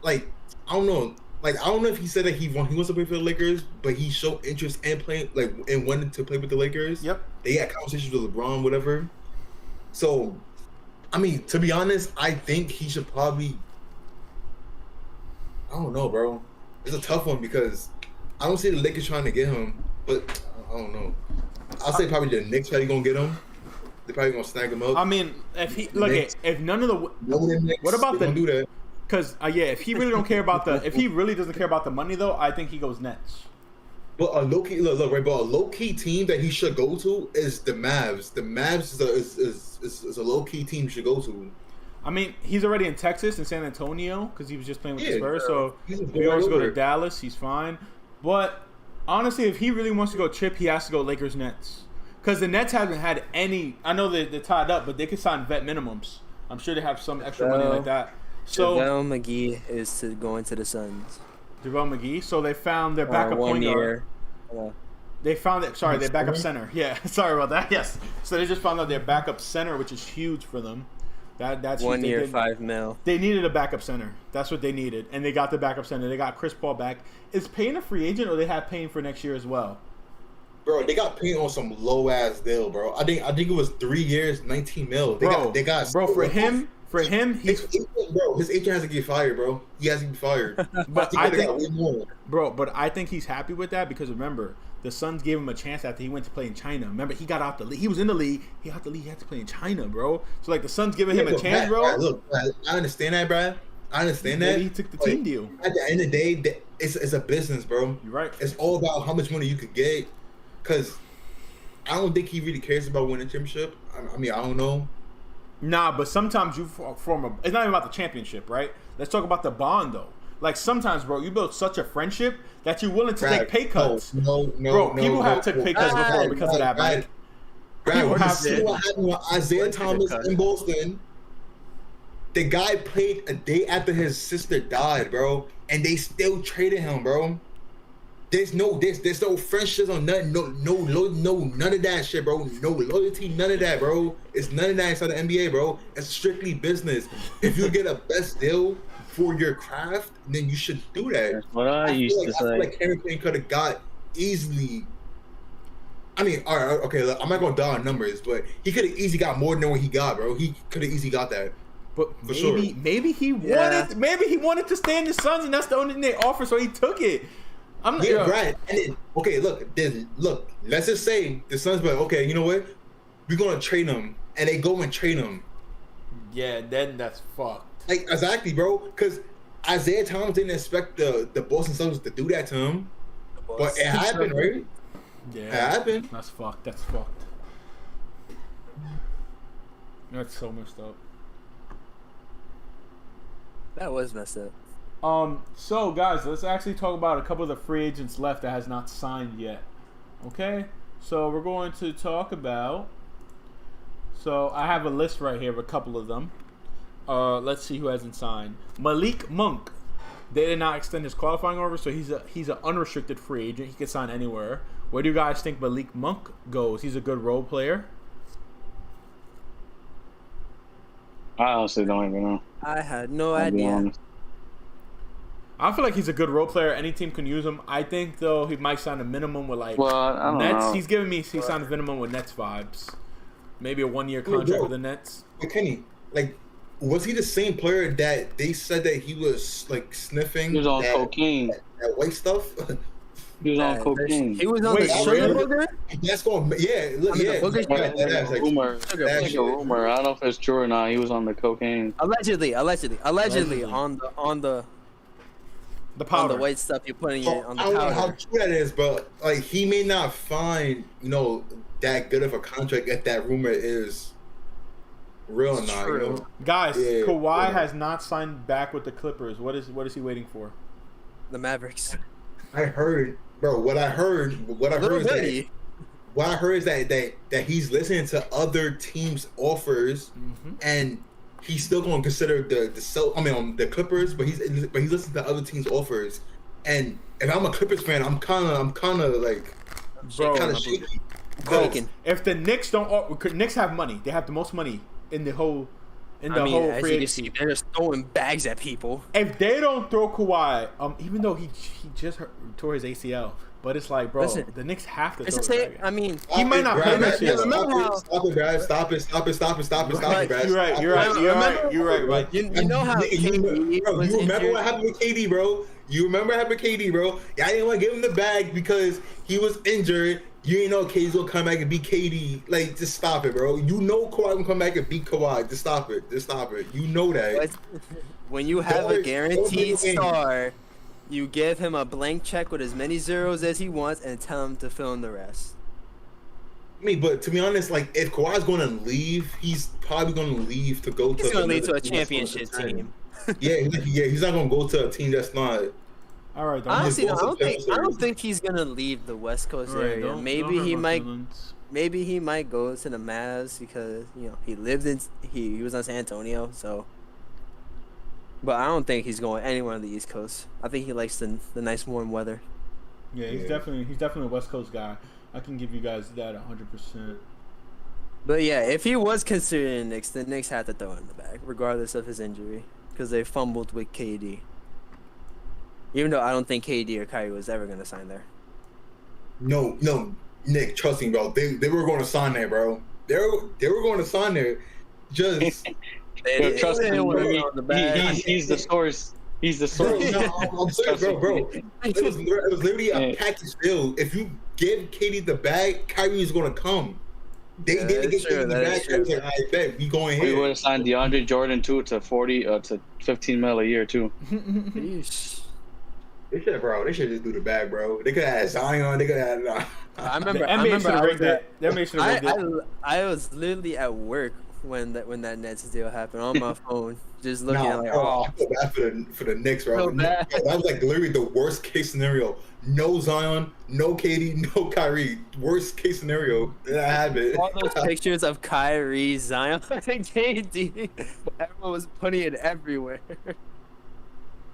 like I don't know. Like I don't know if he said that he wants to play for the Lakers, but he showed interest in playing and wanted to play with the Lakers. Yep. They had conversations with LeBron, whatever. So, I mean, to be honest, I think he should probably. I don't know, bro. It's a tough one because I don't see the Lakers trying to get him, but I don't know. I'll say probably the Knicks probably gonna get him. They're probably gonna snag him up. I mean, if he Knicks. if none of the what about they gonna do that? because yeah, if he really don't care about the if he really doesn't care about the money though, I think he goes Nets. But a low key, look, right, but a low key team that he should go to is the Mavs. The Mavs is a low key team he should go to. I mean, he's already in Texas and San Antonio because he was just playing with the Yeah, Spurs. So he's if he wants to go over to it. Dallas, he's fine. But honestly, if he really wants to go chip, he has to go Lakers Nets because the Nets haven't had any. I know they're tied up, but they can sign vet minimums. I'm sure they have some extra money like that. So JaVale McGee is going to the Suns. JaVale McGee. So they found their backup 1 point guard. year. They found it. Sorry, their backup center. Yeah, sorry about that. Yes. So they just found out their backup center, which is huge for them. That's 1 huge. year, They did- $5 million. They needed a backup center. That's what they needed, and they got the backup center. They got Chris Paul back. Is Payne a free agent, or they have Payne for next year as well? Bro, they got paid on some low ass deal, bro. I think it was 3 years, 19 mil. They got For him, he's his agent has to get fired, bro. He has to get fired. But I I think they think- got way more. bro. But I think he's happy with that because remember, the Suns gave him a chance after he went to play in China. Remember, he got out the league. He was in the league. He got the league. He had to play in China, bro. So like the Suns giving him a Look, chance, bro. Brad, look, Brad, I understand that, Brad. I understand that. Maybe he took the team deal. At the end of the day, it's a business, bro. You're right. It's all about how much money you could get. Because I don't think he really cares about winning a championship. I mean, I don't know. Nah, but sometimes you form a. It's not even about the championship, right? Let's talk about the bond, though. Like sometimes, bro, you build such a friendship that you're willing to take pay cuts. No, Bro, people have took pay cuts before because of that, Brad, Mike. Brad, People what have see to. what happened with Isaiah Thomas in Boston? The guy played a day after his sister died, bro, and they still traded him, bro. There's no friendships or nothing, no, none of that shit, bro. No loyalty, none of that, bro. It's none of that inside the NBA, bro. It's strictly business. If you get a best deal for your craft, then you should do that. That's what I used to I feel say. like Harry Kane could have got easily. I mean, all right, okay. Look, I'm not gonna die on numbers, but he could have easily got more than what he got, bro. He could have easily got that. But For sure. maybe he wanted to stay in the Suns, and that's the only thing they offer, so he took it. I'm not. Yeah, right. And then, okay, look. Let's just say the Suns, but okay, you know what? We're gonna trade him, and they go and trade him. Yeah, then that's fucked. Like exactly, bro. Because Isaiah Thomas didn't expect the Boston Celtics to do that to him, but it happened, right? Yeah, It happened. that's fucked. That's fucked. That's so messed up. That was messed up. So guys, let's actually talk about a couple of the free agents left that has not signed yet. Okay, so we're going to talk about. So I have a list right here of a couple of them. Let's see who hasn't signed. Malik Monk. They did not extend his qualifying offer, so he's an unrestricted free agent. He can sign anywhere. Where do you guys think Malik Monk goes? He's a good role player. I honestly don't even know. I had no I'll be idea. honest. I feel like he's a good role player. Any team can use him. I think though he might sign a minimum with like Well, I don't Nets. know. He signed a minimum with Nets vibes. Maybe a 1 year Bro, contract bro. with the Nets. But Kenny, like, was he the same player that they said that he was like sniffing? He was on that, cocaine. That white stuff. He was on Yeah, cocaine. He was on Wait, the sugar really? booger? That's going, yeah, look, I mean, yeah. the boogers- yeah, that's like, rumor. that It's like shit. a rumor. I don't know if it's true or not. He was on the cocaine. Allegedly on The the powder. white stuff you put in Oh, your on the I don't know how powder. true that is, but like he may not find that good of a contract if that rumor is Real It's nah, true. you know. Guys, Yeah, Kawhi yeah. has not signed back with the Clippers. What is he waiting for? The Mavericks. I heard, bro. What I heard is that what I heard is that he's listening to other teams' offers, and he's still going to consider the Clippers, but he's listening to other teams' offers. And if I'm a Clippers fan, I'm kind of like Bro, kind of shaky. Bro, Shaking. if the Knicks Knicks have money. They have the most money in the whole whole as free you can agency. see, they're just throwing bags at people. If they don't throw Kawhi, even though he just tore his ACL, but it's like, bro, Listen, the Knicks have to It's throw the it same. back. I mean, He might not play this year. Remember how- Stop it, Brad. Stop it, Brad. You're right. you know how KD was You remember injured? what happened with KD, bro? You remember what happened with KD, bro? Y'all didn't want to give him the bag because he was injured. You ain't know KD's gonna come back and beat KD. Like, just stop it, bro. You know Kawhi gonna come back and beat Kawhi. Just stop it. You know that. When you have a Don't guaranteed play the game. star, you give him a blank check with as many zeros as he wants and tell him to fill in the rest. I mean, but to be honest, like, if Kawhi's gonna leave, he's probably gonna leave to go to. He's going to lead to another a team that's gonna championship contend. team. Yeah, he's not gonna go to a team that's not. All right, Honestly, go I to don't the think Pacers. he's gonna leave the West Coast All right, area. don't Maybe hurt he my might. feelings. Maybe he might go to the Mavs because he lived in he was on San Antonio, so. But I don't think he's going anywhere on the East Coast. I think he likes the nice warm weather. Yeah, he's definitely a West Coast guy. I can give you guys that 100%. But yeah, if he was considering Knicks, the Knicks had to throw in the bag, regardless of his injury, because they fumbled with KD. Even though I don't think KD or Kyrie was ever gonna sign there. No, Nick, trust me, bro. They were going to sign there, bro. They were going to sign there. Just Yo, trust me, didn't wanna go in the bag. he's the source. He's the bro, source. no, I'm serious, bro. It was literally a package deal. If you give KD the bag, Kyrie is going to come. They Yeah, didn't that's get true, KD the that bag. is Kyrie was true. like, I bet we going We would here. have signed DeAndre Jordan too to 40 to 15 mil a year too. Yeesh. They should just do the bag, bro. They could have had Zion. They could have had. I The remember. NBA should I have was rigged it. The NBA should have rigged it. I was literally at work when that Nets deal happened on my phone, just looking at like, bro, oh, I feel bad for the Knicks, bro. So bad. That was like literally the worst case scenario. No Zion, no KD, no Kyrie. Worst case scenario that happened. all those pictures of Kyrie, Zion, and KD. Everyone was putting it everywhere.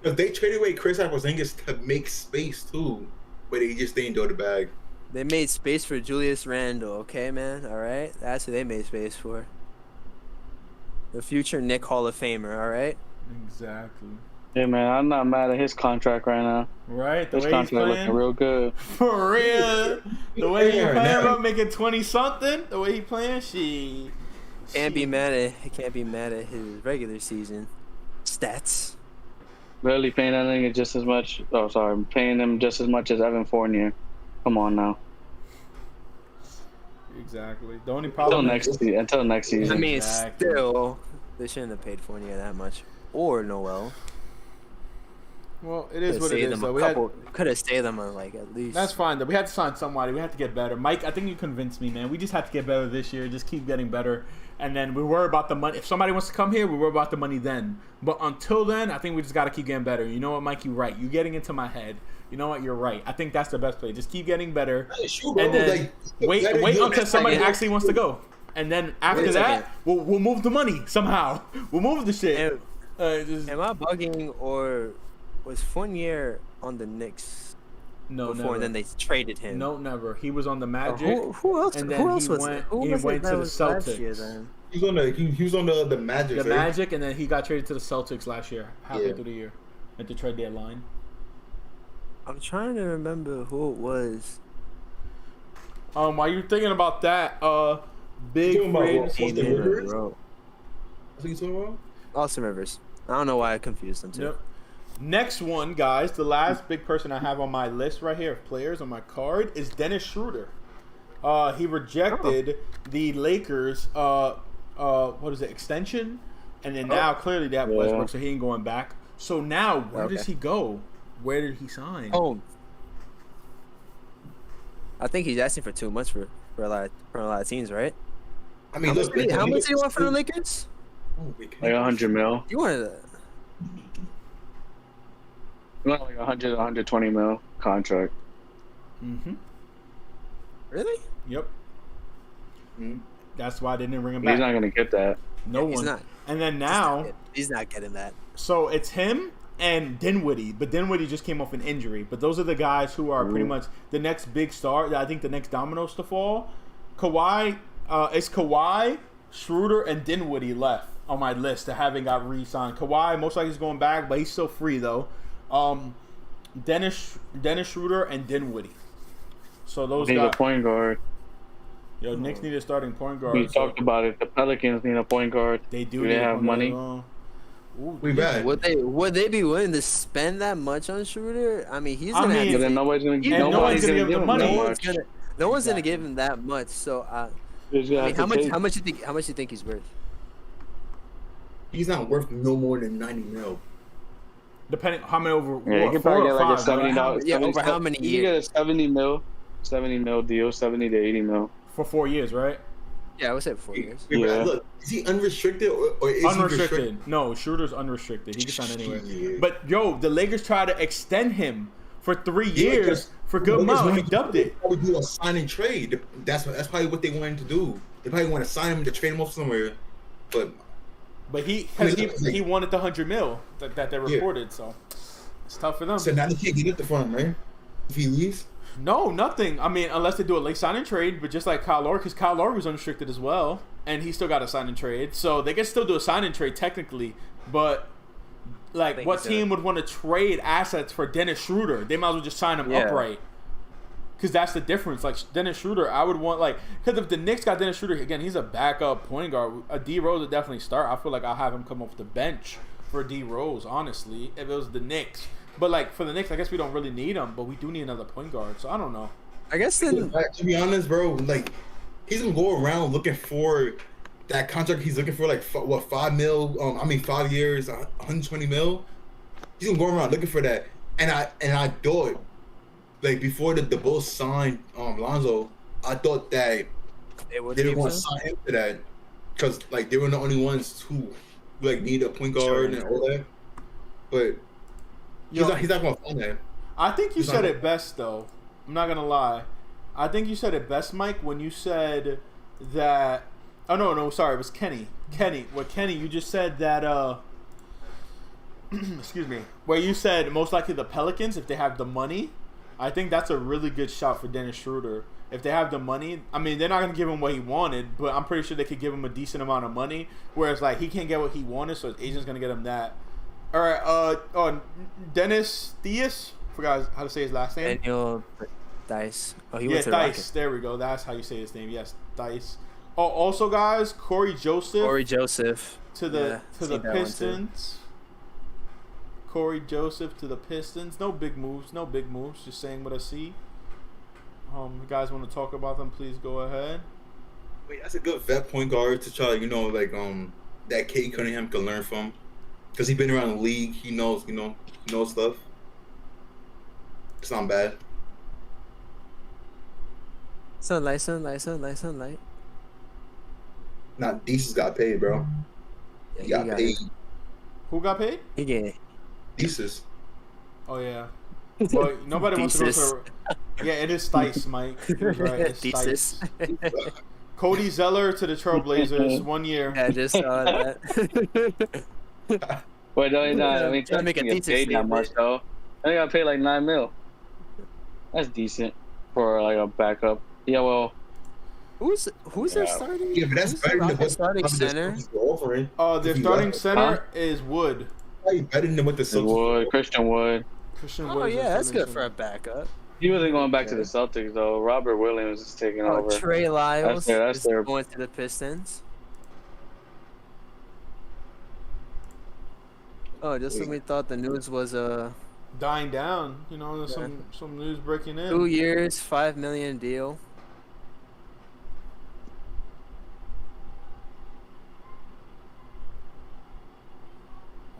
Because they traded away Chris Porzingis to make space too, but they just didn't do the bag. They made space for Julius Randle, okay, man? All right? That's who they made space for. The future Nick Hall of Famer, all right? Exactly. Yeah, man, I'm not mad at his contract right now. Right? The His way he's contract looking playing. real good. For real. The way he's Yeah, playing, now- bro, making 20 something. The way he playing, she. Can't be mad at his regular season stats. Barely paying that nigga just as much. Oh, sorry, I'm paying him just as much as Evan Fournier. Come on now. Exactly. The only Until problem next season. I mean, Exactly. still, they shouldn't have paid Fournier that much. Or Noel. Well, it is what it is. Though. Could have saved them on like at least. That's fine. Though we had to sign somebody. We had to get better. Mike, I think you convinced me, man. We just have to get better this year. Just keep getting better, and then we worry about the money. If somebody wants to come here, we worry about the money then. But until then, I think we just got to keep getting better. You know what, Mike? You're right. You're getting into my head. You know what? You're right. I think that's the best play. Just keep getting better, Shoot, bro, and then like, wait better until unit. somebody actually wants to go, and then after Wait a second. that, we'll move the money somehow. We'll move the shit. Am I bugging or was Fournier on the Knicks No, before never. and then they traded him? No, never. He was on the Or Magic. Who else? and then Who else he was went- it? Who he was went it to that the was last year Celtics. then? He was on the Magic. The right? Magic, and then he got traded to the Celtics last year, halfway Yeah. through the year, at the trade deadline. I'm trying to remember who it was. While you're thinking about that, big You talking about free what, agency. Austin Rivers? Bro. That's what you talking about? Austin Rivers. I don't know why I confused them two. Yep. Next one, guys, the last big person I have on my list right here of players on my card is Dennis Schroeder. He rejected the Lakers, what is it, extension? And then now clearly that Yeah. Westbrook, so he ain't going back. So now, where Okay. does he go? Where did he sign? Oh. I think he's asking for too much for a lot of teams, right? I mean, look, How much do you want for the Lakers? Like 100 mil. You wanted that. You want like 100, 120 mil contract. Mm-hmm. Really? Yep. That's why they didn't bring him He's back. not gonna get that. No He's one. not. And then now, He's not getting that. so it's him and Dinwiddie, but Dinwiddie just came off an injury. But those are the guys who are pretty much the next big star. I think the next dominoes to fall. Kawhi, it's Kawhi, Schroeder, and Dinwiddie left on my list that haven't got re-signed. Kawhi most likely is going back, but he's still free though. Dennis Schroeder and Dinwiddie. So those Need a guys. point guard. Yo, Knicks need a starting point guard. We so talked about it. The Pelicans need a point guard. they do. Do they need a have point guard money? as well. Ooh, We bad. Would they be willing to spend that much on Schroeder? I mean, he's I gonna mean, have But to. then nobody's gonna. Yeah, nobody's gonna give him the money. that No much. one's gonna give him that much. So, He's gonna I mean, have to take- how much you think? How much you think he's worth? He's not worth no more than 90 mil. Depending how many over. Yeah, you what, could 4 probably or get like a 5, $70. right? Yeah, over how many You get a 70 mil deal, 70 to 80 mil. For 4 years, right? Yeah, I would say 4 years. Yeah. Look, is he unrestricted or is he Unrestricted. restricted? No, Schroeder's unrestricted. He can sign anywhere. Shit. But yo, the Lakers try to extend him for 3 Yeah, years because for good Lakers amount. He wanted to- dubbed it. They would do a sign and trade. That's probably what they wanted to do. They probably want to sign him to trade him off somewhere. But But he I mean, he wanted the 100 mil that they reported. So it's tough for them. so now they can't get it the front, man. If he leaves, No, nothing. I mean, unless they do a late sign and trade, but just like Kyle Lowry, because Kyle Lowry was unrestricted as well, and he still got a sign and trade. So they can still do a sign and trade technically, but like, think what he's team would want to trade assets for Dennis Schroeder? They might as well just sign him Yeah. upright. Because that's the difference. Like Dennis Schroeder, I would want because if the Knicks got Dennis Schroeder again, he's a backup point guard. A D Rose would definitely start. I feel like I'll have him come off the bench for D Rose. Honestly, if it was the Knicks, but like for the Knicks, I guess we don't really need him, but we do need another point guard. So I don't know. I guess then. to be honest, bro, like he's gonna go around looking for that contract. He's looking for like 5 mil. 5 years, 120 mil. He's gonna go around looking for that. And I thought, like before the Bulls signed Lonzo, I thought that They would they didn't keep want to him. sign him to that because like they were the only ones who like need a point guard and all that. But Yo, he's not gonna find that. I think you He's said not- it best, though. I'm not gonna lie. I think you said it best, Mike, when you said that. Oh no, sorry, it was Kenny. Kenny, you just said that. Excuse me. Where you said most likely the Pelicans, if they have the money. I think that's a really good shot for Dennis Schroeder. If they have the money, I mean, they're not gonna give him what he wanted, but I'm pretty sure they could give him a decent amount of money. Whereas, like, he can't get what he wanted, so his agent's gonna get him that. All right, Dennis Theus. Forgot how to say his last name. Daniel Dice. Oh, he Yeah, went to the Dice. Rockets. There we go. That's how you say his name. Yes, Dice. Oh, also, guys, Corey Joseph Corey Joseph to the Yeah, to the seen that one too. Pistons. Corey Joseph to the Pistons. No big moves. Just saying what I see. You guys want to talk about them? Please go ahead. Wait, that's a good vet point guard to try, that Kate Cunningham can learn from, because he's been around the league. He knows, he knows stuff. It's not bad. Sunlight. Not Desus got paid, bro. Yeah, He got paid. Who got paid? He get Desus. Oh yeah. Well, nobody wants to go Thesis. to. Yeah, it is Dice, Mike. You're right. It's Thesis. Dice. Cody Zeller to the Trailblazers. 1 year. Yeah, I just saw that. But no, I mean, Trying to make a get thesis paid that statement. much though. They got paid like 9 mil. That's decent for like a backup. Yeah, well, Who's their Yeah. starting? Yeah, but that's who's the better than Rockets what starting center? he's offering. Their If he starting left, center is Wood. Probably better than what the Celtics. Christian Wood. Christian Oh Wood is their yeah, that's starting good for a center. backup. He wasn't going back to the Celtics though. Robert Williams is taking Oh, over. Trey Lyles That's is their- going to the Pistons. Oh, just when we thought the news was Dying down. There's Yeah. some news breaking in. 2 years, $5 million deal.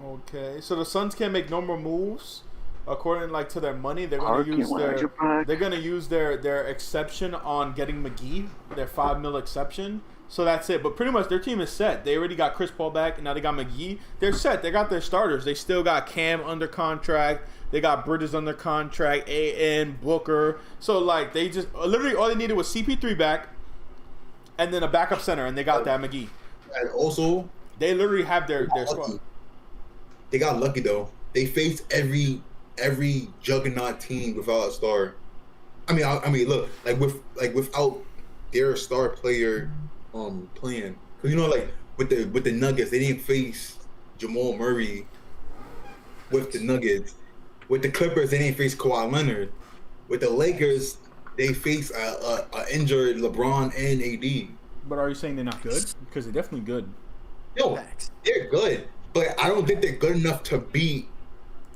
Okay, so the Suns can't make no more moves. according like to their money, they're gonna use their exception on getting McGee, their $5 million exception. So that's it. But pretty much their team is set. They already got Chris Paul back, and now they got McGee. They're set. They got their starters. They still got Cam under contract. They got Bridges under contract, A.N., Booker. So, like, they just literally all they needed was CP3 back and then a backup center, and they got that McGee. And also, they literally have their squad. They got lucky, though. They faced every juggernaut team without a star. I mean, look, without their star player playing, because like with the Nuggets, they didn't face Jamal Murray. With the Nuggets, with the Clippers, they didn't face Kawhi Leonard. With the Lakers, they face a injured LeBron and AD. But are you saying they're not good? Because they're definitely good. Yo, they're good, but I don't think they're good enough to beat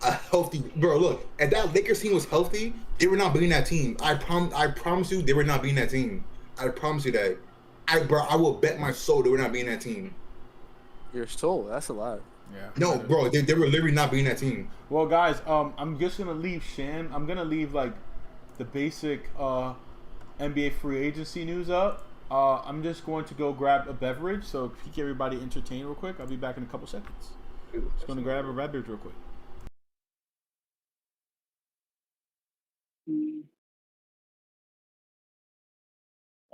a healthy. Bro, look, if that Lakers team was healthy, they were not beating that team. I promise you, they were not beating that team. I promise you that. I will bet my soul they were not beating that team. Your soul? That's a lot. Yeah. No, bro, they were literally not beating that team. Well, guys, I'm just gonna leave Shan. I'm gonna leave like the basic NBA free agency news up. I'm just going to go grab a beverage, so keep everybody entertained real quick. I'll be back in a couple seconds. Just gonna grab a beverage real quick.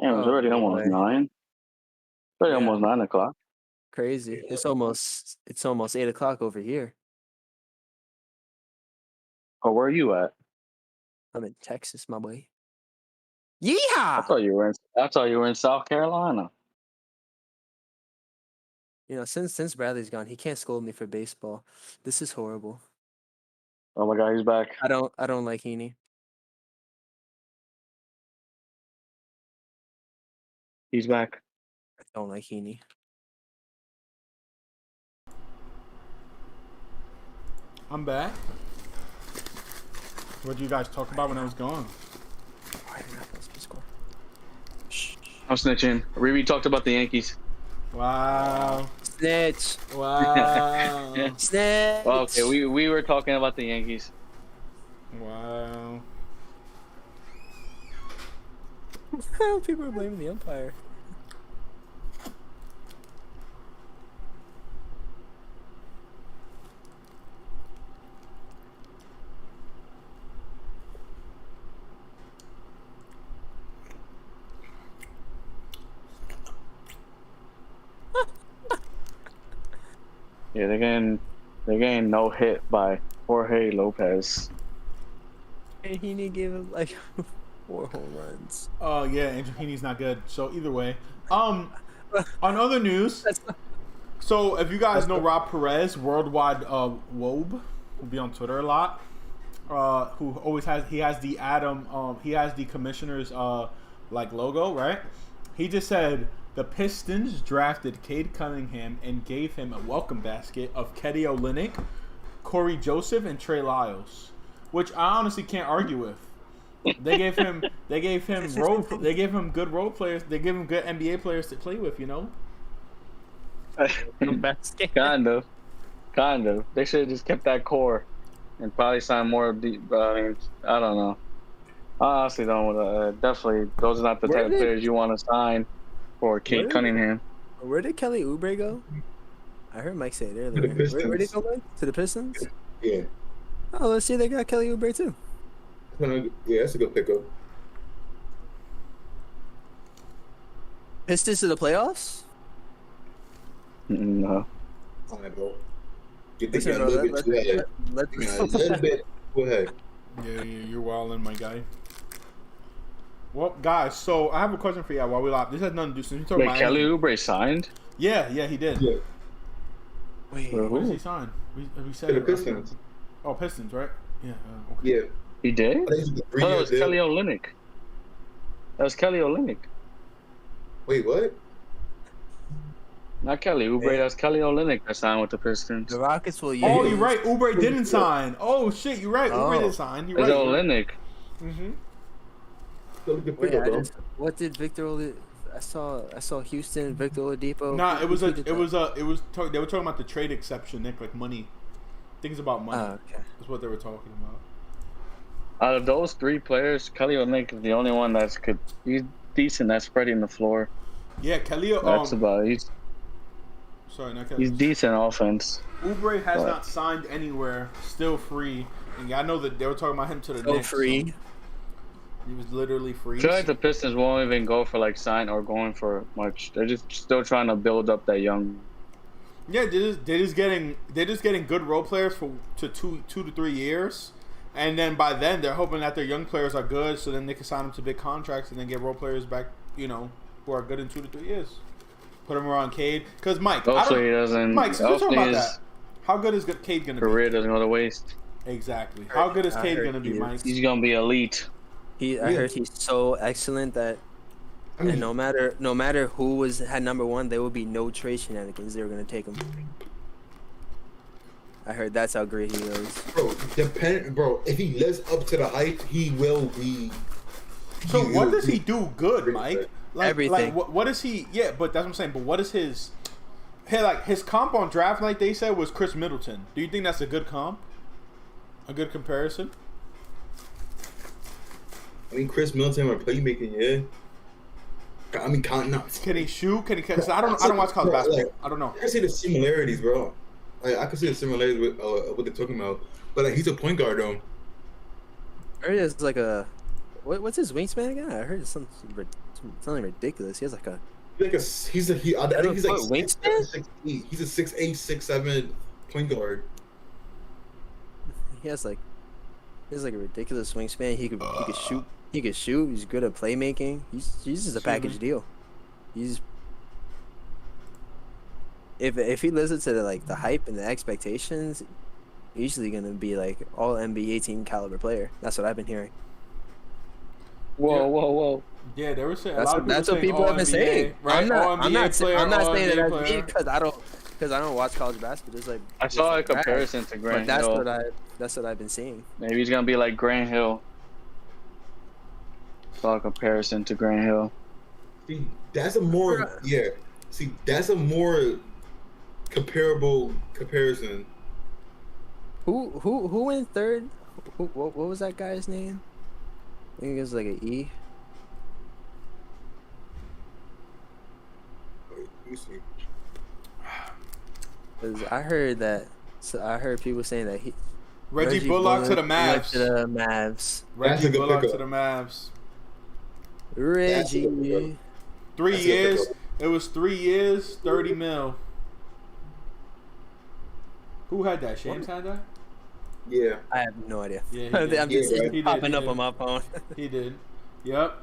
Damn, it's already almost 9. It's already almost 9 o'clock. Crazy. It's almost 8 o'clock over here. Oh, where are you at? I'm in Texas, my boy. I Yeehaw! thought you were in South Carolina. You know, since Bradley's gone, he can't scold me for baseball. This is horrible. Oh my God, he's back. I don't like Heaney. He's back. I don't like Heaney. I'm back. What did you guys talk about when I was gone? Why did I supposed to score? I'm snitching. Riri talked about the Yankees. Wow. Snitch. Wow. Snitch. Well, okay, we were talking about the Yankees. Wow. People are blaming the umpire. Yeah, they're getting no hit by Jorge Lopez. And Heaney gave him like 4 home runs. Oh yeah, Andrew Heaney's not good. So either way, on other news, so if you guys know Rob Perez, Worldwide Wobe, who be on Twitter a lot, who always has the commissioner's like logo, right? He just said the Pistons drafted Cade Cunningham and gave him a welcome basket of Kelly Olynyk, Corey Joseph, and Trey Lyles, which I honestly can't argue with. They gave him good role players. They gave him good NBA players to play with, you know. Kind of. They should have just kept that core and probably signed more deep. I mean, I don't know. I honestly don't want to. Definitely, those are not the type of players you want to sign for Cade Cunningham. Where did Kelly Oubre go? I heard Mike say it earlier. Where did he go, Mike? To the Pistons? Yeah. Oh, let's see. They got Kelly Oubre too. Yeah, that's a good pickup. Pistons to the playoffs? No. All right, bro. You think Listen, a little bit too ahead. A little bit. Go ahead. Yeah, you're wildin', my guy. Well, guys, so I have a question for y'all while we laugh. This has nothing to do. Since we talk Wait, about Kelly Oubre signed? Yeah, he did. Yeah. Wait, Where does he sign? We said To the it, right? Pistons. Oh, Pistons, right? Yeah. Okay. Yeah. He did? I think it's a 3 Oh, that year was deal. Kelly Olynyk. That was Kelly Olynyk. Wait, what? Not Kelly Oubre. That was Kelly Olynyk that signed with the Pistons. the Rockets will use. Oh, you're right. Oubre didn't sign. Oh shit, you're right. Oubre didn't sign. You're It's right. Olynyk. Mm-hmm. Still a good Wait, pickup, bro. what did Victor? I saw Houston, Victor Oladipo. Nah, Who did that? they were talking about the trade exception, Nick, like money. Things about money. Oh, okay. That's what they were talking about. Out of those three players, Kelly Olynyk is the only one he's decent at spreading the floor. Yeah, Kelly. That's about it. Sorry, not Kelly. He's decent offense. Oubre has But- not signed anywhere. Still free. And I know that they were talking about him to the So Knicks. free. So he was literally free. I feel like the Pistons won't even go for like sign or going for much. They're just still trying to build up that young. Yeah, they're just getting good role players for 2 to 3 years, and then by then they're hoping that their young players are good, so then they can sign them to big contracts and then get role players back, who are good in 2 to 3 years. Put them around Cade, because Mike. Hopefully he doesn't. Mike, so let's talk Hopefully about his that. How good is Cade gonna be? career doesn't go to waste. Exactly. How good is I Cade heard gonna be, he is. Mike? He's gonna be elite. I Yeah. heard he's so excellent that I mean, and no matter who had number one, there would be no trade shenanigans. They were gonna take him. I heard that's how great he is. bro, if he lives up to the hype, he will be. So he what will does be- he do good, Mike? Everything. What is he? Yeah, but that's what I'm saying. But what is his? Hey, like his comp on draft night, they said was Chris Middleton. Do you think that's a good comp? A good comparison? I mean, Chris Middleton or playmaking, yeah. I mean, not. Can he shoot? Can he? Cause I don't watch college Bro, basketball. like, I don't know. I can see the similarities, bro. Like, I can see the similarities with what they're talking about. But like, he's a point guard, though. I heard it's like a what's his wingspan again? I heard it's something ridiculous. He has like a I think he's like Wingspan? 6'8". He's a 6'8", 6'7" point guard. he has like a ridiculous wingspan. He could shoot. He could shoot. He's good at playmaking. He's just a package deal. He's if he listens to the hype and the expectations, he's usually gonna be like all NBA team caliber player. That's what I've been hearing. Whoa. Yeah, they were saying That's what people have been saying. Right? I'm not saying that that's me player. because I don't watch college basketball. Just like I saw a just like comparison to that. Grant But Hill. that's what I've been seeing. Maybe he's gonna be like Grant Hill. Saw a comparison to Grant Hill. See, that's a more that's a more comparable comparison. Who went third? What was that guy's name? I think it was like an E. Wait, let me see. 'Cause I heard people saying that Reggie Bullock to the went Mavs. to the Mavs. That's Reggie a good Bullock pickup. to the Mavs. Reggie. That's a good 3 That's a years. pickup. It was 3 years, 30 mil. Who had that? James had that? Yeah. I have no idea. Yeah, he did. I'm just Yeah, it's he did, popping he up did. on my phone. He did. Yep.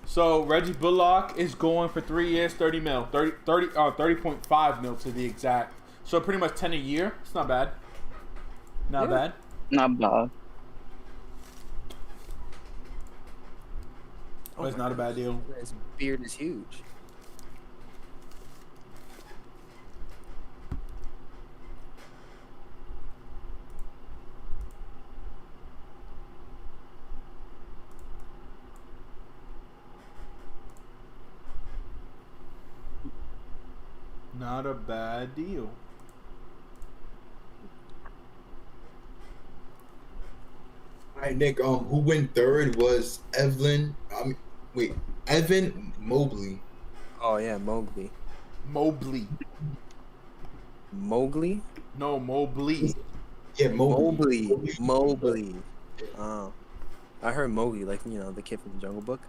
So Reggie Bullock is going for 3 years, 30 mil. 30.5 mil to be exact. So pretty much 10 a year. It's not bad. Not Yeah. bad. Not bad. But it's not a bad deal. His beard is huge. Not a bad deal. All right, Nick. Who went third was Evan Mobley. Oh yeah, Mowgli. Mobley. Mowgli? No, Mobley. Yeah, Mobley. Mowgli. Oh. I heard Mowgli, like, the kid from the Jungle Book.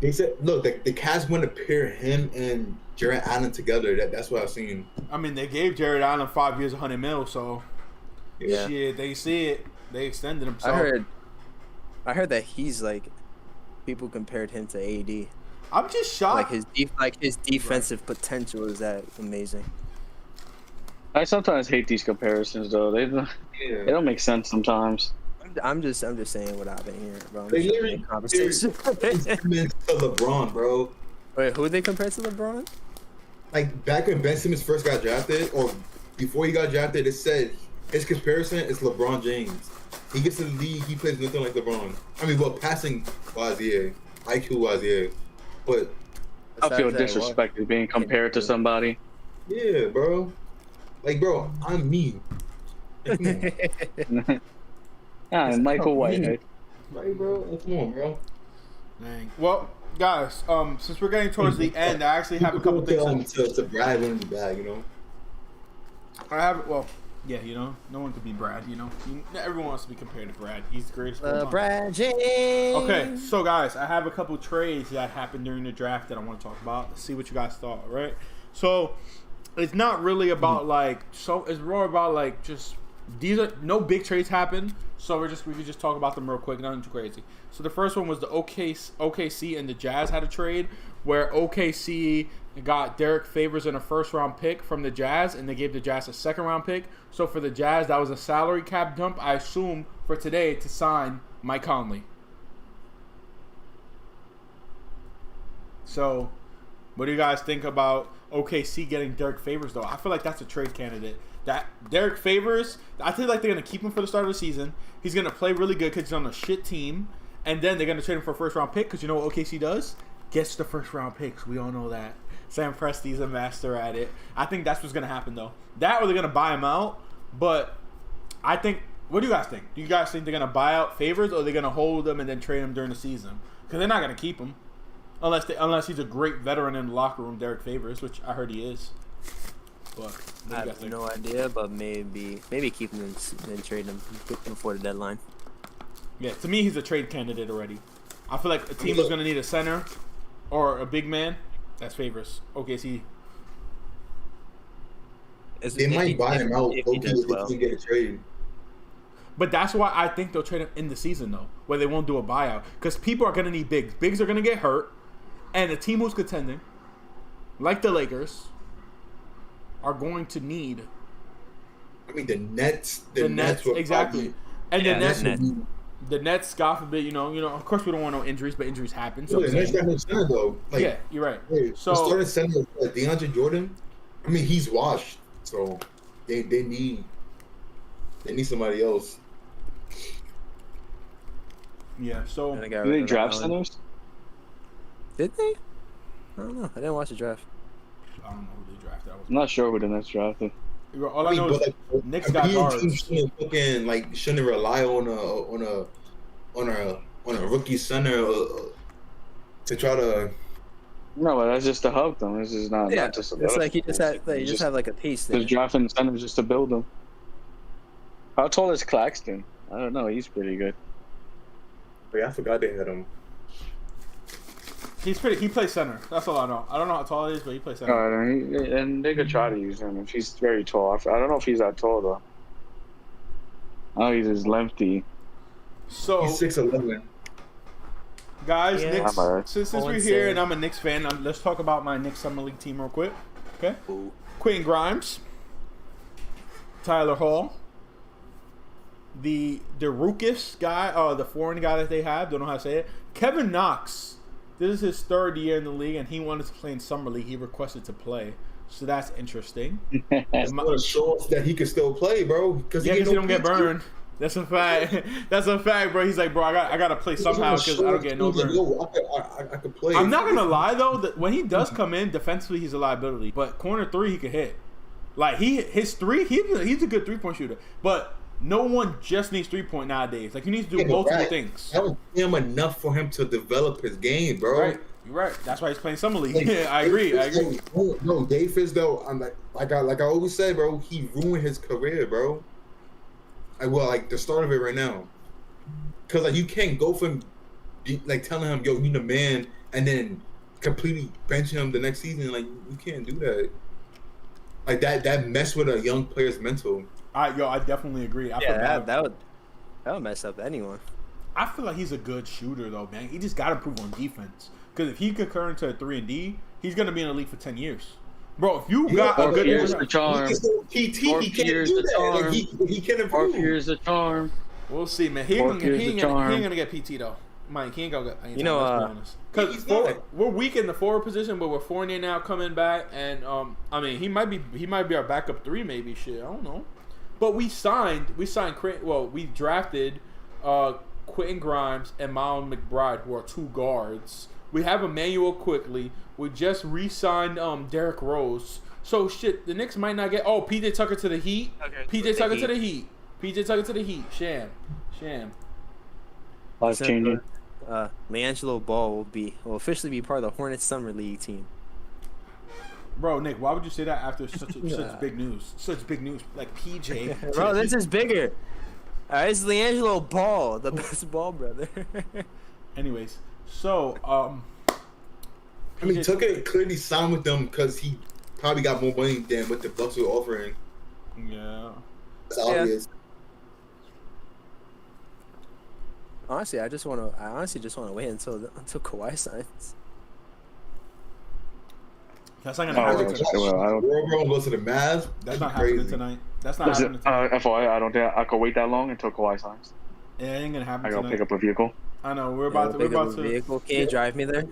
They said, look, the Cavs want to pair him and Jarrett Allen together. That's what I've seen. I mean, they gave Jared Allen 5 years, 100 mil. So Yeah. shit, they see it. They extended him. So I heard that he's like, people compared him to AD. I'm just shocked. Like his defensive potential is that amazing. I sometimes hate these comparisons though. They don't make sense sometimes. I'm just saying what I've been hearing, bro. I'm They just literally- having a conversation. Simmons to LeBron, bro. Wait, who they compared to LeBron? Like back when Ben Simmons first got drafted, or before he got drafted, it said his comparison is LeBron James. He gets in the league, he plays nothing like LeBron. I mean, well, passing wise, yeah, IQ wise, yeah, but I feel Besides that, what? disrespected being compared to somebody. yeah, bro. Like, bro, I'm me. And Michael Whitehead. Right, bro? Come on, bro. Dang. Well, guys, since we're getting towards the end, I actually have a couple things. To Brad when he's back, you know. I have well, yeah, you know, no one could be Brad. You know, everyone wants to be compared to Brad. He's the greatest. of all time. Brad James. Okay, so guys, I have a couple trades that happened during the draft that I want to talk about. Let's see what you guys thought. Right, so it's not really about like it's more about like just these are no big trades happened. So we could just talk about them real quick, nothing too crazy. So the first one was the OKC and the Jazz had a trade where OKC got Derek Favors and a first-round pick from the Jazz, and they gave the Jazz a second-round pick. So for the Jazz, that was a salary cap dump, I assume, for today to sign Mike Conley. So what do you guys think about OKC getting Derek Favors, though? I feel like that's a trade candidate. That Derek Favors, I feel like they're going to keep him for the start of the season. He's going to play really good because he's on a shit team. And then they're going to trade him for a first-round pick because you know what OKC does? Gets the first-round picks. We all know that. Sam Presti's a master at it. I think that's what's going to happen, though. That or they're going to buy him out. But I think, what do you guys think? Do you guys think they're going to buy out Favors or they're going to hold him and then trade him during the season? Because they're not going to keep him. Unless he's a great veteran in the locker room, Derek Favors, which I heard he is. But I have no idea, but maybe keep him and then trade him before the deadline. Yeah, to me, he's a trade candidate already. I feel like a team is going to need a center or a big man. That's Favors. OKC. They might buy him out. If they can get a trade. But that's why I think they'll trade him in the season, though, where they won't do a buyout. Because people are going to need bigs. Bigs are going to get hurt. And a team who's contending, like the Lakers, are going to need. I mean, the Nets. The Nets exactly. Probably, and the Nets, God forbid, you know. Of course, we don't want no injuries, but injuries happen. So the Nets got no center though. Like, yeah, you're right. So the starting center, DeAndre Jordan. I mean, he's washed. So they need somebody else. Yeah. So did they draft centers? Did they? I don't know. I didn't watch the draft. I don't know who they drafted. I'm not sure who the Nets drafted. All I know is Knicks got guards. Shouldn't rely on a rookie center to try to. No, but that's just to help them. This is not just. It's like you just have like a piece. Just drafting centers just to build them. How tall is Claxton? I don't know. He's pretty good. Wait, I forgot they had him. He plays center. That's all I know. I don't know how tall he is, but he plays center. And they could try to use him if he's very tall. I don't know if he's that tall though. Oh, he's just lengthy. So he's 6'11". Guys, Yeah. Knicks. Since we're here and I'm a Knicks fan, let's talk about my Knicks Summer League team real quick. Okay. Ooh. Quentin Grimes, Tyler Hall, the Rukis guy, the foreign guy that they have, don't know how to say it. Kevin Knox. This is his third year in the league, and he wanted to play in Summer League. He requested to play, so that's interesting. That's to show us that he can still play, bro. Because he don't get burned. That's a fact. That's a fact, bro. He's like, bro, I got to play somehow because I don't get no burn. I could play. I'm not gonna lie though, that when he does come in defensively, he's a liability. But corner three, he could hit. Like his three, he's a good 3-point shooter. But no one just needs 3-point nowadays. Like, you need to do multiple things. That was him enough for him to develop his game, bro. Right. You're right. That's why he's playing Summer League. Yeah, I agree. No, Davis though, I'm like I always say, bro, he ruined his career, bro. The start of it right now. Cause like you can't go from like telling him, yo, you the man, and then completely benching him the next season. Like, you can't do that. Like that mess with a young player's mental. I definitely agree. That would mess up anyone. I feel like he's a good shooter though, man. He just got to improve on defense. Because if he could turn into a 3-and-D, he's gonna be in the league for 10 years. Bro, if you got a good years the charm. He can't do that. He can improve. 4 years the charm. We'll see, man. He ain't gonna get PT though. Mike, he ain't gonna get. You know, because we're weak in the forward position, but with Fournier now coming back, and I mean, he might be our backup 3, maybe. Shit, I don't know. But we drafted Quentin Grimes and Miles McBride, who are 2 guards. We have Emmanuel Quickly. We just re-signed Derrick Rose. So shit, the Knicks might not get. Oh, PJ Tucker to the Heat. Okay, PJ Tucker to the Heat. PJ Tucker to the Heat. Sham. Life changing. LiAngelo Ball will officially be part of the Hornets Summer League team. Bro, Nick, why would you say that after such big news? Such big news, like PJ. Bro, this is bigger. It's LiAngelo Ball, the best ball brother. Anyways, so I mean, Tucker clearly signed with them because he probably got more money than what the Bucks were offering. yeah. That's obvious. Honestly, I honestly just want to wait until Kawhi signs. That's not gonna Oh, happen. okay. Well, I don't. Bro, go to the Mavs. That's not crazy. happening tonight. That's not Listen, happening tonight. FYI, I don't think I could wait that long until Kawhi signs. Yeah, it ain't gonna happen I gotta tonight. pick up a vehicle. I know we're about to. Vehicle. Can you drive me there?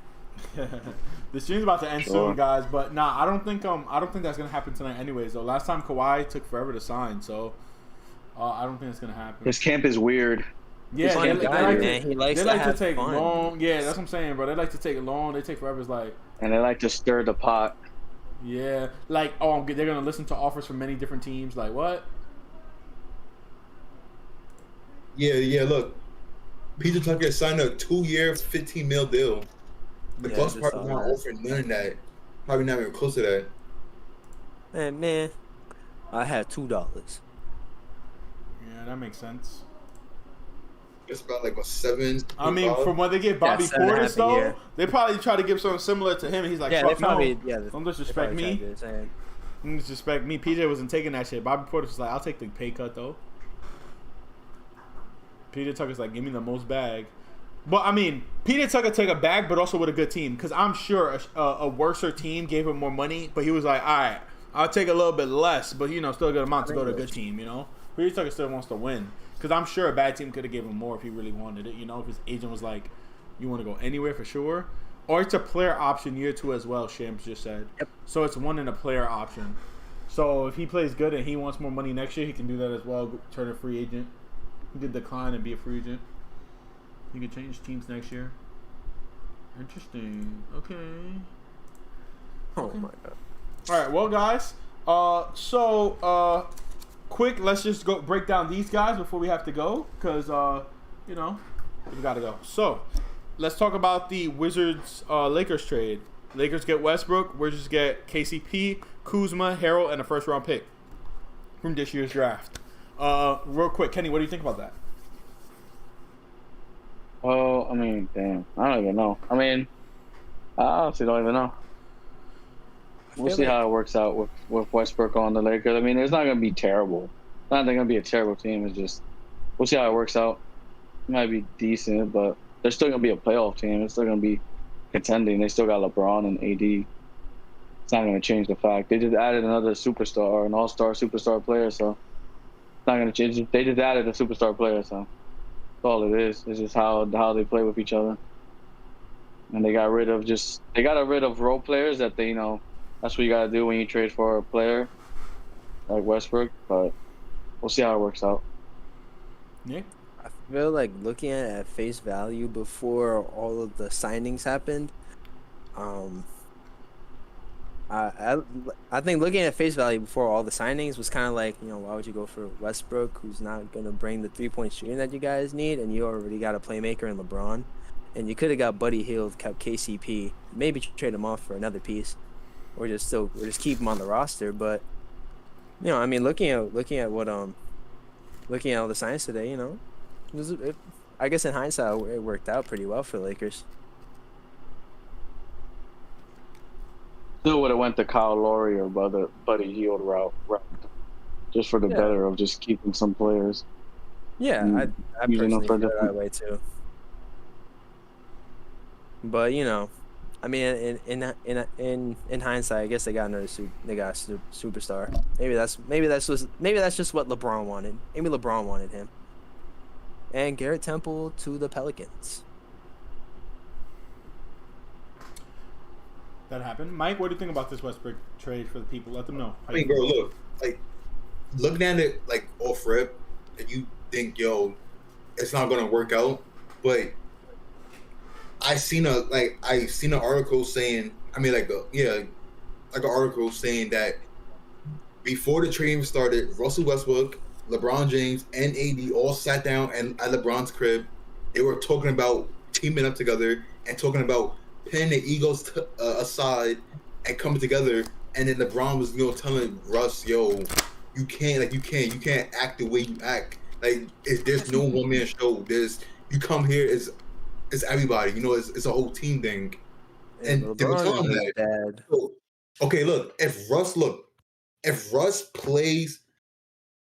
The stream's about to end Sure. soon, guys. But nah, I don't think that's gonna happen tonight. Anyways, though, last time Kawhi took forever to sign, so I don't think it's gonna happen. His camp is weird. Yeah, Funny they guy, like man. to, He likes they to like to have take fun. long. Yeah, that's what I'm saying, bro. They like to take long. They take forever. It's like, And they like to stir the pot. yeah, like they're gonna listen to offers from many different teams. Like what? Yeah. Look, PJ Tucker signed a 2-year, $15 million deal. The Yeah, Bucks just probably saw not that. offering none of that. Probably not even close to that. Man, I had $2. Yeah, that makes sense. It's about like a 7. I mean, from what they give Bobby 7.5 Portis a though, year. they probably try to give something similar to him. And he's like, Yeah, they fuck probably no. Don't disrespect me. Don't disrespect me. PJ wasn't taking that shit. Bobby Portis was like, I'll take the pay cut though. PJ Tucker's like, give me the most bag. But I mean, PJ Tucker took a bag, but also with a good team. Because I'm sure a worser team gave him more money, but he was like, all right, I'll take a little bit less, but still a good amount to go to a good team. PJ Tucker still wants to win. Because I'm sure a bad team could have given him more if he really wanted it. If his agent was like, you want to go anywhere for sure. Or it's a player option year 2 as well, Shams just said. Yep. So it's one in a player option. So if he plays good and he wants more money next year, he can do that as well. Turn a free agent. He could decline and be a free agent. He could change teams next year. Interesting. Okay. Oh my god. All right. Well, guys. Quick. Let's just go break down these guys before we have to go, because we gotta go. So, let's talk about the Wizards Lakers trade. Lakers get Westbrook. Wizards get KCP, Kuzma, Harrell, and a first-round pick from this year's draft. Real quick, Kenny, what do you think about that? Oh, I mean, damn. I don't even know. I mean, I honestly don't even know. We'll see how it works out with Westbrook on the Lakers. I mean, it's not going to be terrible. It's not going to be a terrible team. It's just, we'll see how it works out. It might be decent, but they're still going to be a playoff team. It's still going to be contending. They still got LeBron and AD. It's not going to change the fact. They just added another superstar, an all-star superstar player, so it's not going to change. They just added a superstar player, so that's all it is. It's just how they play with each other. And they got rid of role players that they, that's what you got to do when you trade for a player like Westbrook, but we'll see how it works out. Nick? I feel like looking at face value before all of the signings happened, I think looking at face value before all the signings was kind of like, why would you go for Westbrook, who's not going to bring the 3-point shooting that you guys need, and you already got a playmaker in LeBron, and you could have got Buddy Hield, kept KCP, maybe trade him off for another piece, or just keep him on the roster. But I mean, looking at looking at all the signings today, I guess in hindsight it worked out pretty well for the Lakers. Still would have went the Kyle Lowry or Buddy Hield route, just for the better of just keeping some players. Yeah, I personally feel that way too. But I mean, in hindsight, I guess they got a superstar. Maybe that's just what LeBron wanted. Maybe LeBron wanted him. And Garrett Temple to the Pelicans. That happened. Mike, what do you think about this Westbrook trade for the people? Let them know. I mean, bro, look, like, looking at it, like, off rip, and you think, it's not going to work out, but I seen an article saying, an article saying that before the trade started, Russell Westbrook LeBron James and AD all sat down and at LeBron's crib. They were talking about teaming up together and talking about putting their egos aside and coming together. And then LeBron was, telling Russ, "Yo, you can't act the way you act. Like, there's no one man show. You come here as everybody. It's a whole team thing." And they were telling him that. So, okay, look, if Russ plays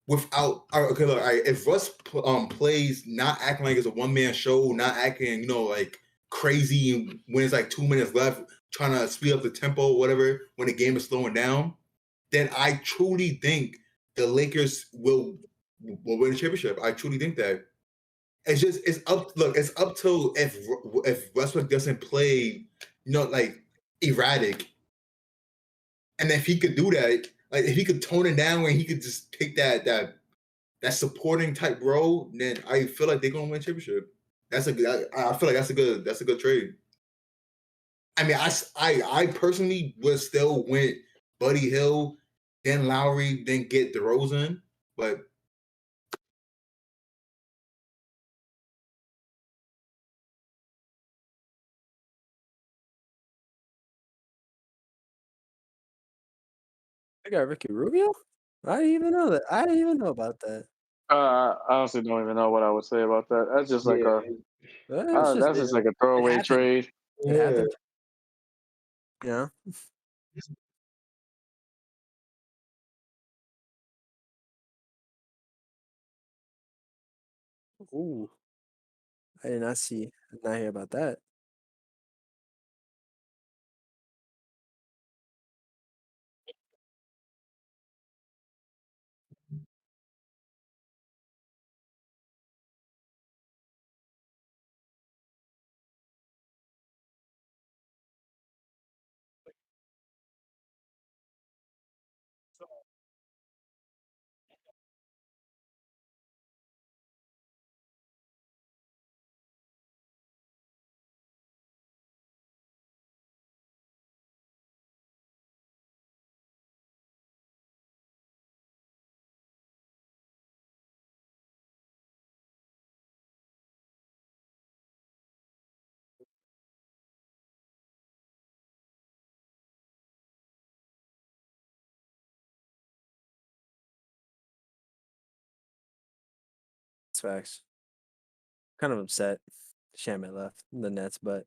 without, okay, look, all right, if Russ plays not acting like it's a one man show, not acting, like crazy when it's like 2 minutes left, trying to speed up the tempo or whatever when the game is slowing down, then I truly think the Lakers will win the championship. I truly think that. It's up to if Westbrook doesn't play, like erratic, and if he could do that, like if he could tone it down and he could just take that supporting type role, then I feel like they're gonna win championship. I feel like that's a good trade. I mean, I personally would still went Buddy Hield, then Lowry, then get DeRozan, but I got Ricky Rubio? I didn't even know that. I didn't even know about that. I honestly don't even know what I would say about that. That's just like that's just like a throwaway trade. It happened. Yeah. Ooh. I did not hear about that. That's facts. Kind of upset Shamet left the Nets, but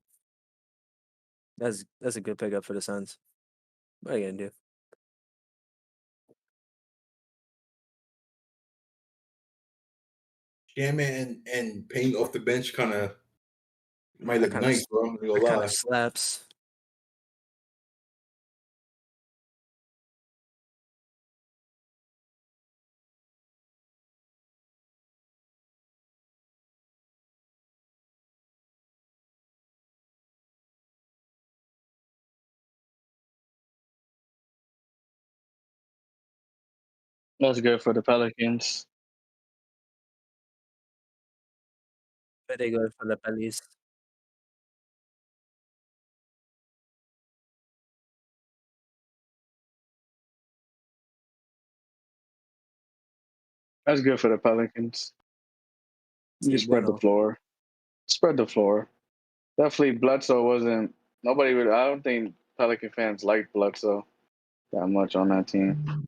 that's a good pickup for the Suns. What are you gonna do? Shaman and Payne off the bench kind of might look nice, bro. That kind of slaps. That's good for the Pelicans. Very good for the police. That's good for the Pelicans. You spread the floor. Spread the floor. Definitely, Bledsoe wasn't. Nobody would. I don't think Pelican fans liked Bledsoe that much on that team.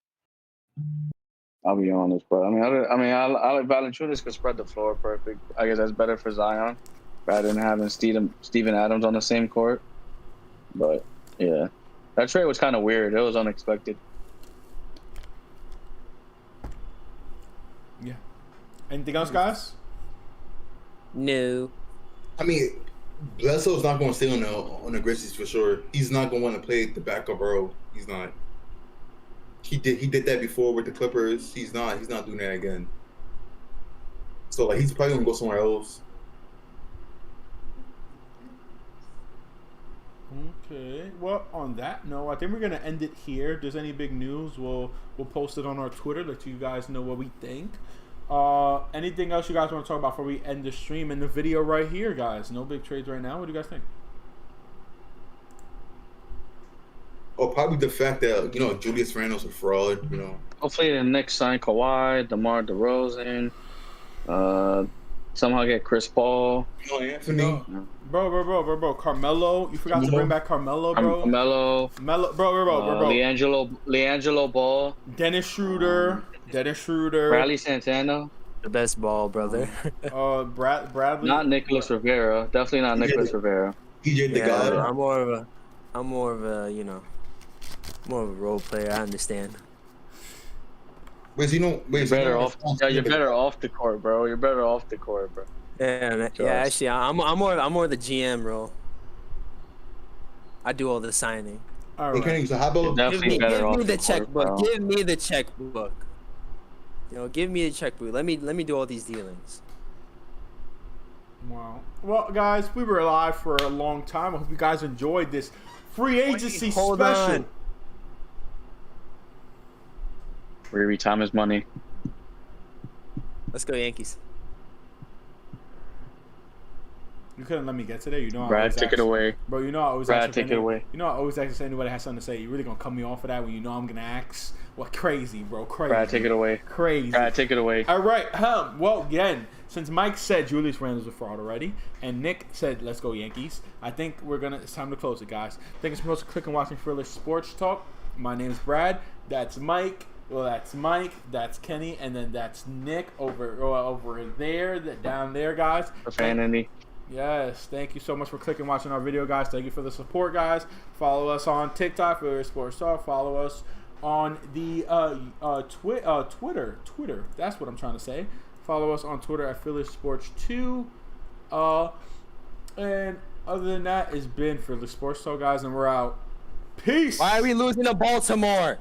I'll be honest, but I like Valanciunas could spread the floor perfect. I guess that's better for Zion rather than having Steven Adams on the same court. But yeah, that trade was kind of weird. It was unexpected. Yeah. Anything else, guys? No. I mean, Bledsoe's not going to stay on the Grizzlies for sure. He's not going to want to play the backup role. He's not. He did that before with the Clippers. He's not doing that again. So like he's probably gonna go somewhere else. Okay. Well, on that note, I think we're gonna end it here. If there's any big news, we'll post it on our Twitter, let you guys know what we think. Anything else you guys want to talk about before we end the stream and the video right here, guys? No big trades right now. What do you guys think? Or probably the fact that Julius Randle's a fraud. Hopefully the Knicks sign Kawhi, DeMar DeRozan, somehow get Chris Paul. Anthony. Bro. Carmelo. You forgot to bring back Carmelo, bro. Carmelo. Bro. LiAngelo Ball. Dennis Schroeder. Bradley Santana. The best ball, brother. Bradley. Not Nicholas Rivera. Definitely not Nicholas Rivera. PJ the Yeah, God. I'm more of a more of a role player. I understand. You're better off the court, bro. You're better off the court, bro. Yeah, man. Yeah. Actually, I'm more the GM role. I do all the signing. All Hey, right. Kenny, so how about Definitely Give better me off the the checkbook. court, bro. Give me the checkbook. Give me the checkbook. Let me do all these dealings. Wow. Well, guys, we were live for a long time. I hope you guys enjoyed this free agency Hold special. on. Riri, time is money. Let's go Yankees. You couldn't let me get to there. You know, Brad, take it away. Bro, you know I always Brad, ask if take it away. You know I always ask if anybody has something to say. You really gonna cut me off of that when you know I'm gonna ask? What crazy, bro? Crazy. Brad, take it away. Crazy. Brad, take it away. All right. Well, again, since Mike said Julius Randle's a fraud already, and Nick said let's go Yankees, I think it's time to close it, guys. Thank you so much for clicking watching Fearless Sports Talk. My name is Brad. That's Mike. Well, that's Mike. That's Kenny, and then that's Nick over there, down there, guys. Profanity. Yes, thank you so much for clicking watching our video, guys. Thank you for the support, guys. Follow us on TikTok for Sports Talk. Follow us on the Twitter. That's what I'm trying to say. Follow us on Twitter at Fearless Sports 2. And other than that, it's been Fearless Sports Talk, guys, and we're out. Peace. Why are we losing to Baltimore?